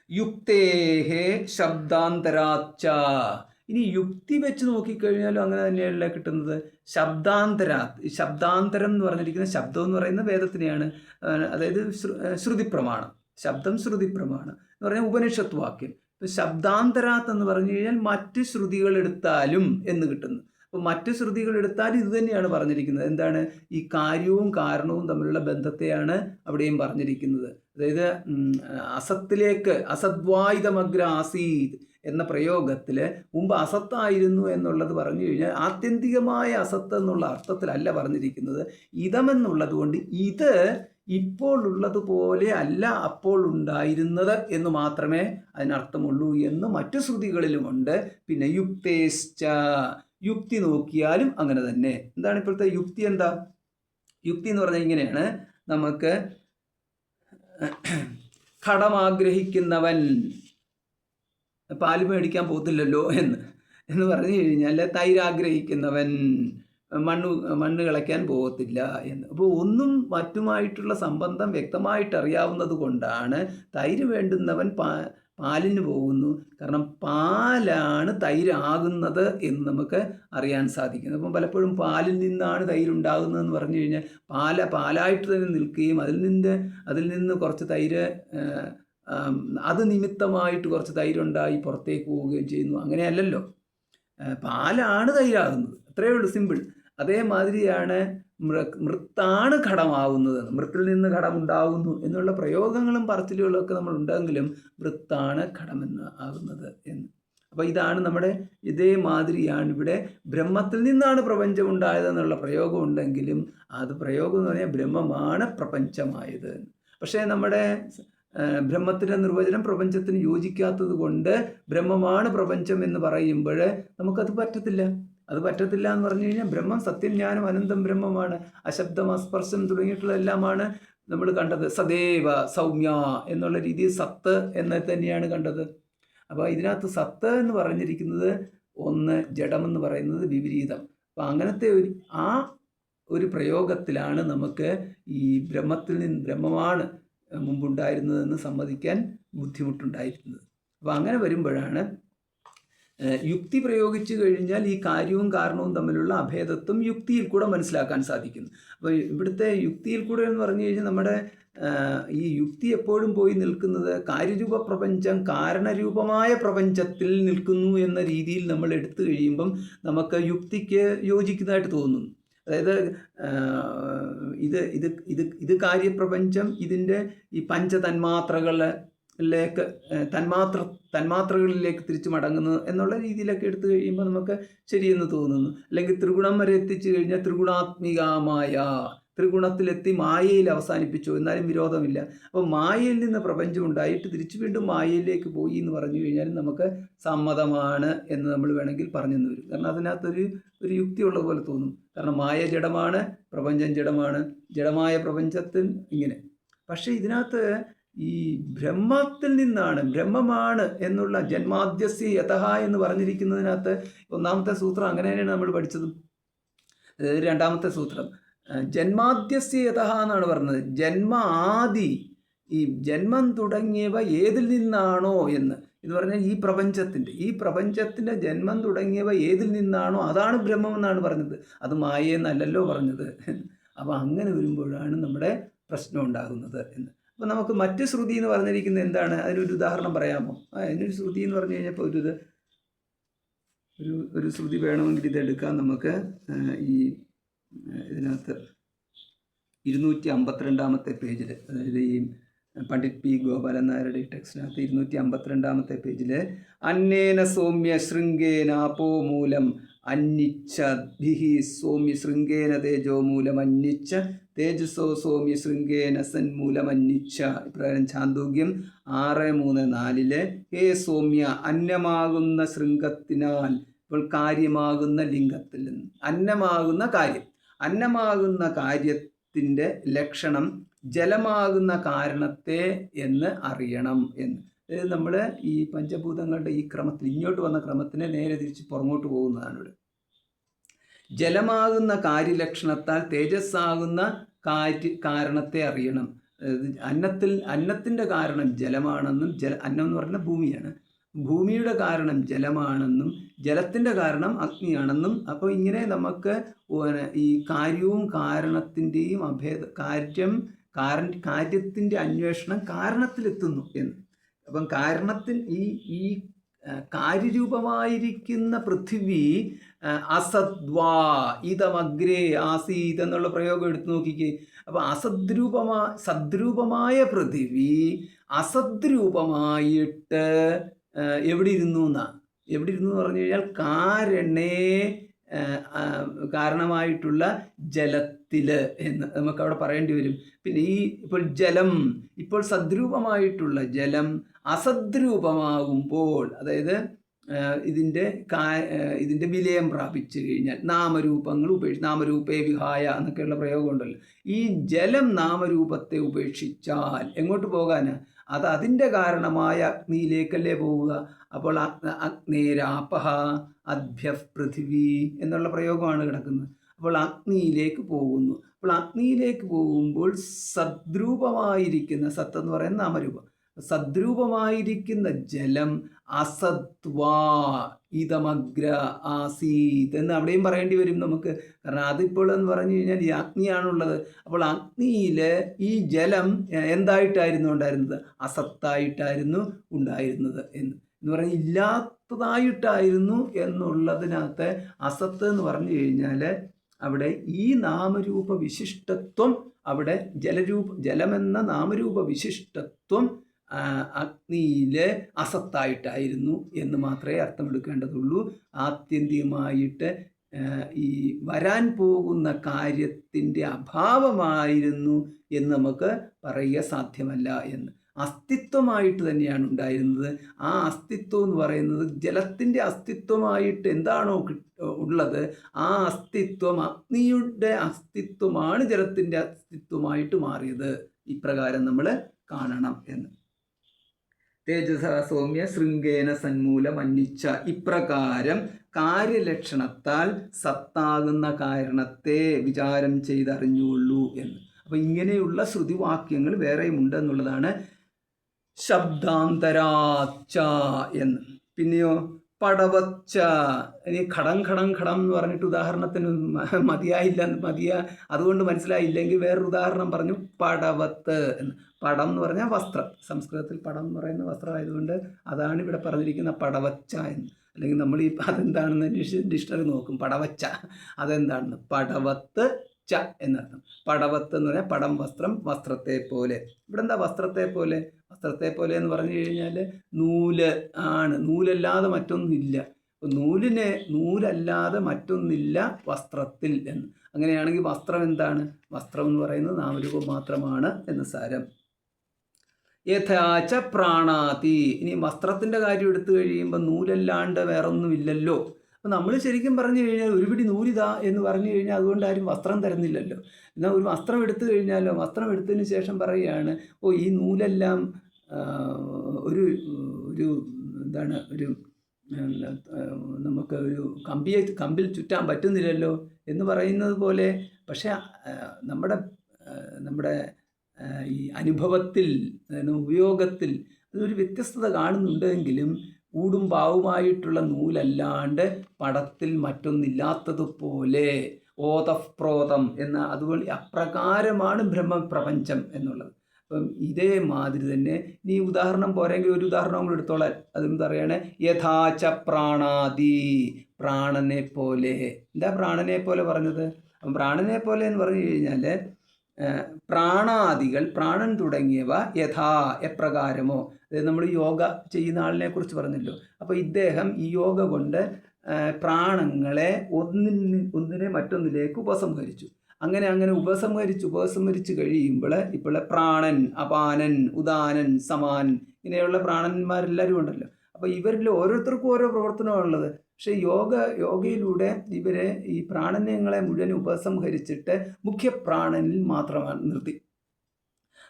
യുക്തേഹേ ശബ്ദാന്തരാച്ച. ഇനി യുക്തി വെച്ച് നോക്കിക്കഴിഞ്ഞാലും അങ്ങനെ തന്നെയല്ല കിട്ടുന്നത്. ശബ്ദാന്തരം എന്ന് പറഞ്ഞിരിക്കുന്ന ശബ്ദം എന്ന് പറയുന്ന വേദത്തിനെയാണ്. അതായത് ശ്രുതിപ്രമാണം. ശബ്ദം ശ്രുതിപ്രമാണം എന്ന് പറഞ്ഞാൽ ഉപനിഷത്ത് വാക്യം. ശബ്ദാന്തരാത്ത് എന്ന് പറഞ്ഞു കഴിഞ്ഞാൽ മറ്റ് ശ്രുതികൾ എടുത്താലും എന്ന് കിട്ടുന്നു. അപ്പോൾ മറ്റ് ശ്രുതികൾ എടുത്താൽ ഇത് തന്നെയാണ് പറഞ്ഞിരിക്കുന്നത്. എന്താണ്? ഈ കാര്യവും കാരണവും തമ്മിലുള്ള ബന്ധത്തെയാണ് അവിടെയും പറഞ്ഞിരിക്കുന്നത്. അതായത് അസത്തിലേക്ക് അസദ്വായുധമഗ്ര ആസീത് എന്ന പ്രയോഗത്തിൽ മുമ്പ് അസത്തായിരുന്നു എന്നുള്ളത് പറഞ്ഞു കഴിഞ്ഞാൽ ആത്യന്തികമായ അസത്ത് എന്നുള്ള അർത്ഥത്തിലല്ല പറഞ്ഞിരിക്കുന്നത്. ഇതമെന്നുള്ളത് കൊണ്ട് ഇത് ഇപ്പോൾ ഉള്ളതുപോലെ അല്ല അപ്പോൾ ഉണ്ടായിരുന്നത് എന്ന് മാത്രമേ അതിനർത്ഥമുള്ളൂ എന്ന് മറ്റു ശ്രുതികളിലുമുണ്ട്. പിന്നെ യുക്തേശ്ച, യുക്തി നോക്കിയാലും അങ്ങനെ തന്നെ. എന്താണ് ഇപ്പോഴത്തെ യുക്തി? എന്താ യുക്തി എന്ന് പറഞ്ഞാൽ ഇങ്ങനെയാണ്, നമുക്ക് കടമാഗ്രഹിക്കുന്നവൻ പാല് മേടിക്കാൻ പോകത്തില്ലല്ലോ എന്ന് പറഞ്ഞു കഴിഞ്ഞാൽ തൈരാഗ്രഹിക്കുന്നവൻ മണ്ണ് കിളയ്ക്കാൻ പോകത്തില്ല എന്ന്. അപ്പോൾ ഒന്നും മറ്റുമായിട്ടുള്ള സംബന്ധം വ്യക്തമായിട്ട് അറിയാവുന്നത് കൊണ്ടാണ് തൈര് വേണ്ടുന്നവൻ പാലിന് പോകുന്നു. കാരണം പാലാണ് തൈരാകുന്നത് എന്ന് നമുക്ക് അറിയാൻ സാധിക്കുന്നത്. അപ്പം പലപ്പോഴും പാലിൽ നിന്നാണ് തൈരുണ്ടാകുന്നതെന്ന് പറഞ്ഞു കഴിഞ്ഞാൽ പാലായിട്ട് തന്നെ നിൽക്കുകയും അതിൽ നിന്ന് കുറച്ച് തൈര് അത് നിമിത്തമായിട്ട് കുറച്ച് തൈരുണ്ടായി പുറത്തേക്ക് പോവുകയും ചെയ്യുന്നു. അങ്ങനെയല്ലല്ലോ, പാലാണ് തൈരാകുന്നത്, അത്രയേ ഉള്ളൂ, സിമ്പിൾ. അതേമാതിരിയാണ് മൃത്താണ് ഘടമാവുന്നത്, മൃത്തിൽ നിന്ന് ഘടമുണ്ടാകുന്നു എന്നുള്ള പ്രയോഗങ്ങളും പറച്ചിലുകളൊക്കെ നമ്മൾ ഉണ്ടെങ്കിലും മൃത്താണ് ഘടമെന്ന് ആകുന്നത് എന്ന്. അപ്പോൾ ഇതാണ് നമ്മുടെ ഇതേമാതിരിയാണ് ഇവിടെ ബ്രഹ്മത്തിൽ നിന്നാണ് പ്രപഞ്ചം ഉണ്ടായതെന്നുള്ള പ്രയോഗം ഉണ്ടെങ്കിലും അത് പ്രയോഗം എന്ന് പറഞ്ഞാൽ ബ്രഹ്മമാണ് പ്രപഞ്ചമായത്. പക്ഷേ നമ്മുടെ ബ്രഹ്മത്തിൻ്റെ നിർവചനം പ്രപഞ്ചത്തിന് യോജിക്കാത്തത് കൊണ്ട് ബ്രഹ്മമാണ് പ്രപഞ്ചം എന്ന് പറയുമ്പോൾ നമുക്കത് പറ്റത്തില്ല. അത് പറ്റത്തില്ല എന്ന് പറഞ്ഞു കഴിഞ്ഞാൽ ബ്രഹ്മം സത്യം ജ്ഞാനം അനന്തം ബ്രഹ്മമാണ്, അശബ്ദം അസ്പർശം തുടങ്ങിയിട്ടുള്ള എല്ലാമാണ് നമ്മൾ കണ്ടത്. സദേവ സൗമ്യ എന്നുള്ള രീതിയിൽ സത്ത് എന്ന് തന്നെയാണ് കണ്ടത്. അപ്പോൾ ഇതിനകത്ത് സത്ത് എന്ന് പറഞ്ഞിരിക്കുന്നത് ഒന്ന്, ജഡമെന്ന് പറയുന്നത് വിപരീതം. അപ്പോൾ അങ്ങനത്തെ ഒരു പ്രയോഗത്തിലാണ് നമുക്ക് ഈ ബ്രഹ്മത്തിൽ നിന്ന് ബ്രഹ്മമാണ് മുമ്പുണ്ടായിരുന്നതെന്ന് സമ്മതിക്കാൻ ബുദ്ധിമുട്ടുണ്ടായിരുന്നത്. അപ്പോൾ അങ്ങനെ വരുമ്പോഴാണ് യുക്തി പ്രയോഗിച്ചു കഴിഞ്ഞാൽ ഈ കാര്യവും കാരണവും തമ്മിലുള്ള അഭേദത്വം യുക്തിയിൽ കൂടെ മനസ്സിലാക്കാൻ സാധിക്കുന്നു. അപ്പോൾ ഇവിടുത്തെ യുക്തിയിൽ കൂടെ എന്ന് പറഞ്ഞു കഴിഞ്ഞാൽ നമ്മുടെ ഈ യുക്തി എപ്പോഴും പോയി നിൽക്കുന്നത് കാര്യരൂപ പ്രപഞ്ചം കാരണരൂപമായ പ്രപഞ്ചത്തിൽ നിൽക്കുന്നു എന്ന രീതിയിൽ നമ്മൾ എടുത്തു കഴിയുമ്പം നമുക്ക് യുക്തിക്ക് യോജിക്കുന്നതായിട്ട് തോന്നുന്നു. അതായത് ഇത് കാര്യപ്രപഞ്ചം ഇതിൻ്റെ ഈ തന്മാത്രകളിലേക്ക് തിരിച്ചു മടങ്ങുന്നു എന്നുള്ള രീതിയിലൊക്കെ എടുത്തു കഴിയുമ്പോൾ നമുക്ക് ശരിയെന്ന് തോന്നുന്നു. അല്ലെങ്കിൽ ത്രിഗുണം വരെ എത്തിച്ചു കഴിഞ്ഞാൽ ത്രിഗുണാത്മികമായ ത്രിഗുണത്തിലെത്തി മായയിൽ അവസാനിപ്പിച്ചു, എന്നാലും വിരോധമില്ല. അപ്പോൾ മായയിൽ നിന്ന് പ്രപഞ്ചം ഉണ്ടായിട്ട് തിരിച്ചു വീണ്ടും മായയിലേക്ക് പോയി എന്ന് പറഞ്ഞു കഴിഞ്ഞാൽ നമുക്ക് സമ്മതമാണ് എന്ന് നമ്മൾ വേണമെങ്കിൽ പറഞ്ഞെന്ന് വരും. കാരണം അതിനകത്തൊരു യുക്തിയുള്ള പോലെ തോന്നും. കാരണം മായ ജഡമാണ്, പ്രപഞ്ചം ജഡമാണ്, ജഡമായ പ്രപഞ്ചത്തിൽ ഇങ്ങനെ. പക്ഷേ ഇതിനകത്ത് ഈ ബ്രഹ്മത്തിൽ നിന്നാണ്, ബ്രഹ്മമാണ് എന്നുള്ള ജന്മാദ്യസ്യ യതഃ എന്ന് പറഞ്ഞിരിക്കുന്നതിനകത്ത് ഒന്നാമത്തെ സൂത്രം അങ്ങനെ തന്നെയാണ് നമ്മൾ പഠിച്ചത്. രണ്ടാമത്തെ സൂത്രം ജന്മാദ്യസ്യ യതഃ എന്നാണ് പറഞ്ഞത്. ജന്മാദി, ഈ ജന്മം തുടങ്ങിയവ ഏതിൽ നിന്നാണോ എന്ന് പറഞ്ഞാൽ ഈ പ്രപഞ്ചത്തിൻ്റെ ജന്മം തുടങ്ങിയവ ഏതിൽ നിന്നാണോ അതാണ് ബ്രഹ്മം എന്നാണ് പറഞ്ഞത്. അത് മായയെന്നല്ലല്ലോ പറഞ്ഞത്. അപ്പോൾ അങ്ങനെ വരുമ്പോഴാണ് നമ്മുടെ പ്രശ്നം ഉണ്ടാകുന്നത് എന്ന്. അപ്പോൾ നമുക്ക് മറ്റ് ശ്രുതി എന്ന് പറഞ്ഞിരിക്കുന്നത് എന്താണ്? അതിനൊരു ഉദാഹരണം പറയാമോ? അതിനൊരു ശ്രുതി എന്ന് പറഞ്ഞു കഴിഞ്ഞപ്പോൾ ഒരു ശ്രുതി വേണമെങ്കിൽ ഇതെടുക്കാം നമുക്ക്. ഈ ഇതിനകത്ത് 252-ാമത്തെ പേജിൽ, അതായത് ഈ പണ്ഡിറ്റ് പി ഗോപാലൻ നായരുടെ ഈ ടെക്സ്റ്റിനകത്ത് 252-ാമത്തെ പേജിൽ അന്നേന സൗമ്യ ശൃംഗേനാപോ മൂലം അന്നിച്ച ഭിഹി സൗമ്യ ശൃംഗേന തേജോ മൂലം അന്നിച്ച തേജസ്സോ സൗമ്യ ശൃംഗേന സന്മൂലം അന്നിച്ച. ഇപ്രകാരം ഛാന്തോഗ്യം 6:3-4 ഹേ സൗമ്യ, അന്നമാകുന്ന ശൃംഗത്തിനാൽ, ഇപ്പോൾ കാര്യമാകുന്ന ലിംഗത്തിൽ നിന്ന് അന്നമാകുന്ന കാര്യത്തിൻ്റെ ലക്ഷണം ജലമാകുന്ന കാരണത്തെ എന്ന് അറിയണം എന്ന്. അതായത് നമ്മൾ ഈ പഞ്ചഭൂതങ്ങളുടെ ഈ ക്രമത്തിൽ ഇങ്ങോട്ട് വന്ന ക്രമത്തിനെ നേരെ തിരിച്ച് പുറമോട്ട് പോകുന്നതാണ് ഇവിടെ. ജലമാകുന്ന കാര്യലക്ഷണത്താൽ തേജസ്സാകുന്ന കാരണത്തെ അറിയണം. അന്നത്തിൻ്റെ കാരണം ജലമാണെന്നും അന്നം എന്ന് പറയുന്നത് ഭൂമിയാണ്, ഭൂമിയുടെ കാരണം ജലമാണെന്നും ജലത്തിൻ്റെ കാരണം അഗ്നിയാണെന്നും. അപ്പോൾ ഇങ്ങനെ നമുക്ക് ഈ കാര്യവും കാരണത്തിൻ്റെയും കാര്യത്തിൻ്റെ അന്വേഷണം കാരണത്തിലെത്തുന്നു എന്ന്. അപ്പം ഈ കാര്യരൂപമായിരിക്കുന്ന പൃഥിവി അസദ്വാ ഇതമഗ്രേ ആസീത് എന്നുള്ള പ്രയോഗം എടുത്തു നോക്കിക്കേ. അപ്പോൾ സദ്രൂപമായ പൃഥിവി അസദ്രൂപമായിട്ട് എവിടെ ഇരുന്നു എന്നാണ്. എവിടെ ഇരുന്നു എന്ന് പറഞ്ഞു കഴിഞ്ഞാൽ കാരണമായിട്ടുള്ള ജലത്തിൽ എന്ന് നമുക്കവിടെ പറയേണ്ടി വരും. പിന്നെ ഇപ്പോൾ സദ്രൂപമായിട്ടുള്ള ജലം അസദ്രൂപമാകുമ്പോൾ, അതായത് ഇതിൻ്റെ വിലയം പ്രാപിച്ചു കഴിഞ്ഞാൽ നാമരൂപങ്ങൾ നാമരൂപേ വിഹായ എന്നൊക്കെയുള്ള പ്രയോഗമുണ്ടല്ലോ. ഈ ജലം നാമരൂപത്തെ ഉപേക്ഷിച്ചാൽ എങ്ങോട്ട് പോകാനാ? അത് അതിൻ്റെ കാരണമായ അഗ്നിയിലേക്കല്ലേ പോവുക. അപ്പോൾ അഗ്നേരാപഹ അഭ്യ പൃഥിവി എന്നുള്ള പ്രയോഗമാണ് കിടക്കുന്നത്. അപ്പോൾ അഗ്നിയിലേക്ക് പോകുന്നു. അപ്പോൾ അഗ്നിയിലേക്ക് പോകുമ്പോൾ സദ്രൂപമായിരിക്കുന്ന, സത്ത് എന്ന് പറയുന്ന നാമരൂപം, സദ്രൂപമായിരിക്കുന്ന ജലം അസത്വാ ഇതമഗ്ര ആസീത് എന്ന് അവിടെയും പറയേണ്ടി വരും നമുക്ക്. കാരണം അതിപ്പോൾ എന്ന് പറഞ്ഞു കഴിഞ്ഞാൽ ഈ അഗ്നിയാണുള്ളത്. അപ്പോൾ അഗ്നിയിൽ ഈ ജലം എന്തായിട്ടായിരുന്നു ഉണ്ടായിരുന്നത്? അസത്തായിട്ടായിരുന്നു ഉണ്ടായിരുന്നത് എന്ന് പറഞ്ഞാൽ ഇല്ലാത്തതായിട്ടായിരുന്നു എന്നുള്ളതിനകത്ത് അസത്ത് എന്ന് പറഞ്ഞു കഴിഞ്ഞാൽ അവിടെ ഈ നാമരൂപ വിശിഷ്ടത്വം, അവിടെ ജലമെന്ന നാമരൂപ വിശിഷ്ടത്വം അഗ്നിയിൽ അസത്തായിട്ടായിരുന്നു എന്ന് മാത്രമേ അർത്ഥമെടുക്കേണ്ടതുള്ളൂ. ആത്യന്തികമായിട്ട് ഈ വരാൻ പോകുന്ന കാര്യത്തിൻ്റെ അഭാവമായിരുന്നു എന്ന് നമുക്ക് പറയുക സാധ്യമല്ല എന്ന്. അസ്തിത്വമായിട്ട് തന്നെയാണ് ഉണ്ടായിരുന്നത്. ആ അസ്തിത്വം എന്ന് പറയുന്നത് ജലത്തിൻ്റെ അസ്തിത്വമായിട്ട് എന്താണോ ഉള്ളത്, ആ അസ്തിത്വം അഗ്നിയുടെ അസ്തിത്വമാണ് ജലത്തിൻ്റെ അസ്തിത്വമായിട്ട് മാറിയത്. ഇപ്രകാരം നമ്മൾ കാണണം എന്ന്. തേജസ സൗമ്യ ശൃംഗേന സന്മൂലം അന്വിച്ച, ഇപ്രകാരം കാര്യലക്ഷണത്താൽ സത്താകുന്ന കാരണത്തെ വിചാരം ചെയ്തറിഞ്ഞുകൊള്ളൂ എന്ന്. അപ്പം ഇങ്ങനെയുള്ള ശ്രുതിവാക്യങ്ങൾ വേറെയും ഉണ്ടെന്നുള്ളതാണ്. ശബ്ദാന്തരാച്ച എന്ന്. പിന്നെയോ പടവച്ച, ഇനി ഘടം ഘടം ഘടം എന്ന് പറഞ്ഞിട്ട് ഉദാഹരണത്തിന് അതുകൊണ്ട് മനസ്സിലായില്ലെങ്കിൽ വേറൊരു ഉദാഹരണം പറഞ്ഞു. പടവത്ത് എന്ന്. പടം എന്ന് പറഞ്ഞാൽ വസ്ത്രം. സംസ്കൃതത്തിൽ പടം എന്ന് പറയുന്ന വസ്ത്രമായതുകൊണ്ട് അതാണ് ഇവിടെ പറഞ്ഞിരിക്കുന്ന പടവച്ച എന്ന്. അല്ലെങ്കിൽ നമ്മൾ ഈ അതെന്താണെന്ന് ഡിക്ഷണറി നോക്കും. പടവച്ച അതെന്താണെന്ന്. പടവത്ത് ച എന്നർത്ഥം. പടവത്ത് എന്ന് പറഞ്ഞാൽ പടം, വസ്ത്രം, വസ്ത്രത്തെ പോലെ. ഇവിടെ എന്താ വസ്ത്രത്തെ പോലെ? വസ്ത്രത്തെ പോലെ എന്ന് പറഞ്ഞു കഴിഞ്ഞാൽ നൂല് ആണ്. നൂലല്ലാതെ മറ്റൊന്നില്ല. നൂലല്ലാതെ മറ്റൊന്നില്ല വസ്ത്രത്തിൽ എന്ന്. അങ്ങനെയാണെങ്കിൽ വസ്ത്രം എന്താണ്? വസ്ത്രം എന്ന് പറയുന്നത് നാമരൂപം മാത്രമാണ് എന്ന് സാരം. യഥാച പ്രാണാതി. ഇനി വസ്ത്രത്തിൻ്റെ കാര്യം എടുത്തു കഴിയുമ്പോൾ നൂലല്ലാണ്ട് വേറൊന്നുമില്ലല്ലോ. അപ്പോൾ നമ്മൾ ശരിക്കും പറഞ്ഞു കഴിഞ്ഞാൽ ഒരു പിടി നൂലിതാ എന്ന് പറഞ്ഞു കഴിഞ്ഞാൽ അതുകൊണ്ട് ആരും വസ്ത്രം തരുന്നില്ലല്ലോ. എന്നാൽ ഒരു വസ്ത്രം എടുത്തു കഴിഞ്ഞാലോ, വസ്ത്രം എടുത്തതിന് ശേഷം പറയുകയാണ്, ഈ നൂലെല്ലാം ഒരു എന്താണ് ഒരു നമുക്ക് ഒരു കമ്പിൽ ചുറ്റാൻ പറ്റുന്നില്ലല്ലോ എന്ന് പറയുന്നത് പോലെ. പക്ഷേ നമ്മുടെ ഈ അനുഭവത്തിൽ, ഉപയോഗത്തിൽ അതൊരു വ്യത്യസ്തത കാണുന്നുണ്ടെങ്കിലും ഊടും പാവുമായിട്ടുള്ള നൂലല്ലാണ്ട് പടത്തിൽ മറ്റൊന്നില്ലാത്തതുപോലെ ഓതഃപ്രോതം എന്ന, അതുകൊണ്ട് അപ്രകാരമാണ് ബ്രഹ്മപ്രപഞ്ചം എന്നുള്ളത്. അപ്പം ഇതേമാതിരി തന്നെ നീ ഉദാഹരണം പോരെങ്കിൽ ഒരു ഉദാഹരണം നമ്മൾ എടുത്തോളാൻ. അതെന്താ പറയണേ? യഥാച പ്രാണാദി, പ്രാണനെ പോലെ. എന്താ പ്രാണനെ പോലെ പറഞ്ഞത്? അപ്പം പ്രാണനെ പോലെ എന്ന് പറഞ്ഞു കഴിഞ്ഞാൽ പ്രാണാദികൾ, പ്രാണൻ തുടങ്ങിയവ എപ്രകാരമോ, അതായത് നമ്മൾ യോഗ ചെയ്യുന്ന ആളിനെ കുറിച്ച് പറഞ്ഞല്ലോ. അപ്പോൾ ഇദ്ദേഹം ഈ യോഗ കൊണ്ട് പ്രാണങ്ങളെ ഒന്നിനെ മറ്റൊന്നിലേക്ക് ഉപസംഹരിച്ചു. അങ്ങനെ ഉപസംഹരിച്ച് കഴിയുമ്പോൾ ഇപ്പോൾ പ്രാണൻ, അപാനൻ, ഉദാനൻ, സമാനൻ, ഇങ്ങനെയുള്ള പ്രാണന്മാരെല്ലാവരും ഉണ്ടല്ലോ. അപ്പോൾ ഇവരിൽ ഓരോരുത്തർക്കും ഓരോ പ്രവർത്തനമാണുള്ളത്. പക്ഷേ യോഗയിലൂടെ ഇവരെ ഈ പ്രാണനങ്ങളെ മുഴുവൻ ഉപസംഹരിച്ചിട്ട് മുഖ്യപ്രാണനിൽ മാത്രമാണ് നിർത്തി.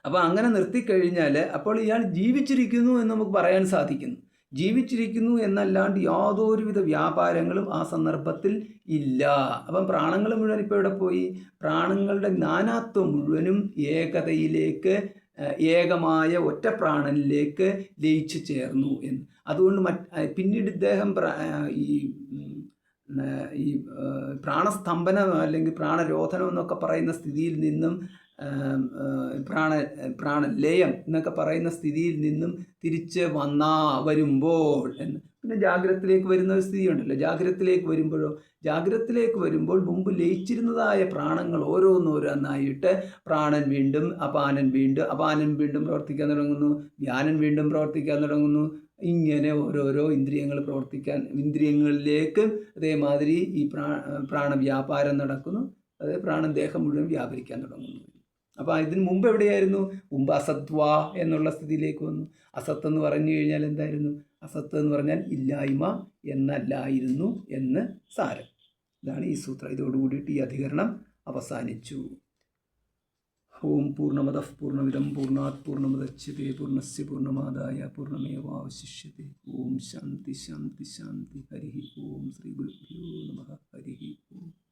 അപ്പോൾ അങ്ങനെ നിർത്തിക്കഴിഞ്ഞാൽ അപ്പോൾ ഇയാൾ ജീവിച്ചിരിക്കുന്നു എന്ന് നമുക്ക് പറയാൻ സാധിക്കുന്നു. ജീവിച്ചിരിക്കുന്നു എന്നല്ലാണ്ട് യാതൊരുവിധ വ്യാപാരങ്ങളും ആ സന്ദർഭത്തിൽ ഇല്ല. അപ്പം പ്രാണങ്ങൾ മുഴുവൻ ഇപ്പോൾ ഇവിടെ പോയി. പ്രാണങ്ങളുടെ നാനാത്വം മുഴുവനും ഏകതയിലേക്ക്, ഏകമായ ഒറ്റ പ്രാണനിലേക്ക് ലയിച്ചു ചേർന്നു എന്ന്. അതുകൊണ്ട് പിന്നീട് ഇദ്ദേഹം ഈ പ്രാണസ്തംഭനം അല്ലെങ്കിൽ പ്രാണരോധനം എന്നൊക്കെ പറയുന്ന സ്ഥിതിയിൽ നിന്നും പ്രാണലയം എന്നൊക്കെ പറയുന്ന സ്ഥിതിയിൽ നിന്നും തിരിച്ച് വരുമ്പോൾ എന്ന്. പിന്നെ ജാഗ്രതത്തിലേക്ക് വരുന്ന ഒരു സ്ഥിതി ഉണ്ടല്ലോ. ജാഗ്രതത്തിലേക്ക് വരുമ്പോൾ മുമ്പ് ലയിച്ചിരുന്നതായ പ്രാണങ്ങൾ ഓരോന്നോരോന്നായിട്ട് പ്രാണൻ വീണ്ടും അപാനൻ വീണ്ടും പ്രവർത്തിക്കാൻ തുടങ്ങുന്നു, വ്യാനൻ വീണ്ടും പ്രവർത്തിക്കാൻ തുടങ്ങുന്നു. ഇങ്ങനെ ഓരോരോ ഇന്ദ്രിയങ്ങളിലേക്ക് അതേമാതിരി ഈ പ്രാണവ്യാപാരം നടക്കുന്നു. അത് പ്രാണൻ ദേഹം മുഴുവൻ വ്യാപരിക്കാൻ തുടങ്ങുന്നു. അപ്പോൾ ഇതിന് മുമ്പ് എവിടെയായിരുന്നു? മുമ്പ് അസത്വ എന്നുള്ള സ്ഥിതിയിലേക്ക് വന്നു. അസത്ത് എന്ന് പറഞ്ഞു കഴിഞ്ഞാൽ എന്തായിരുന്നു? അസത്ത് എന്ന് പറഞ്ഞാൽ ഇല്ലായ്മ എന്നല്ലായിരുന്നു എന്ന് സാരം. ഇതാണ് ഈ സൂത്രം. ഇതോടുകൂടിയിട്ട് ഈ അധികരണം അവസാനിച്ചു. ഓം പൂർണ്ണമദഃ പൂർണ്ണമിദം പൂർണ്ണാത് പൂർണ്ണമുദച്യതേ പൂർണ്ണസ്യ പൂർണ്ണമാദായ പൂർണ്ണമേവാവശിഷ്യതേ. ഓം ശാന്തി ശാന്തി ശാന്തി. ഹരി ഓം. ശ്രീ ഗുരുഭ്യോ നമഃ. ഹരി ഓം.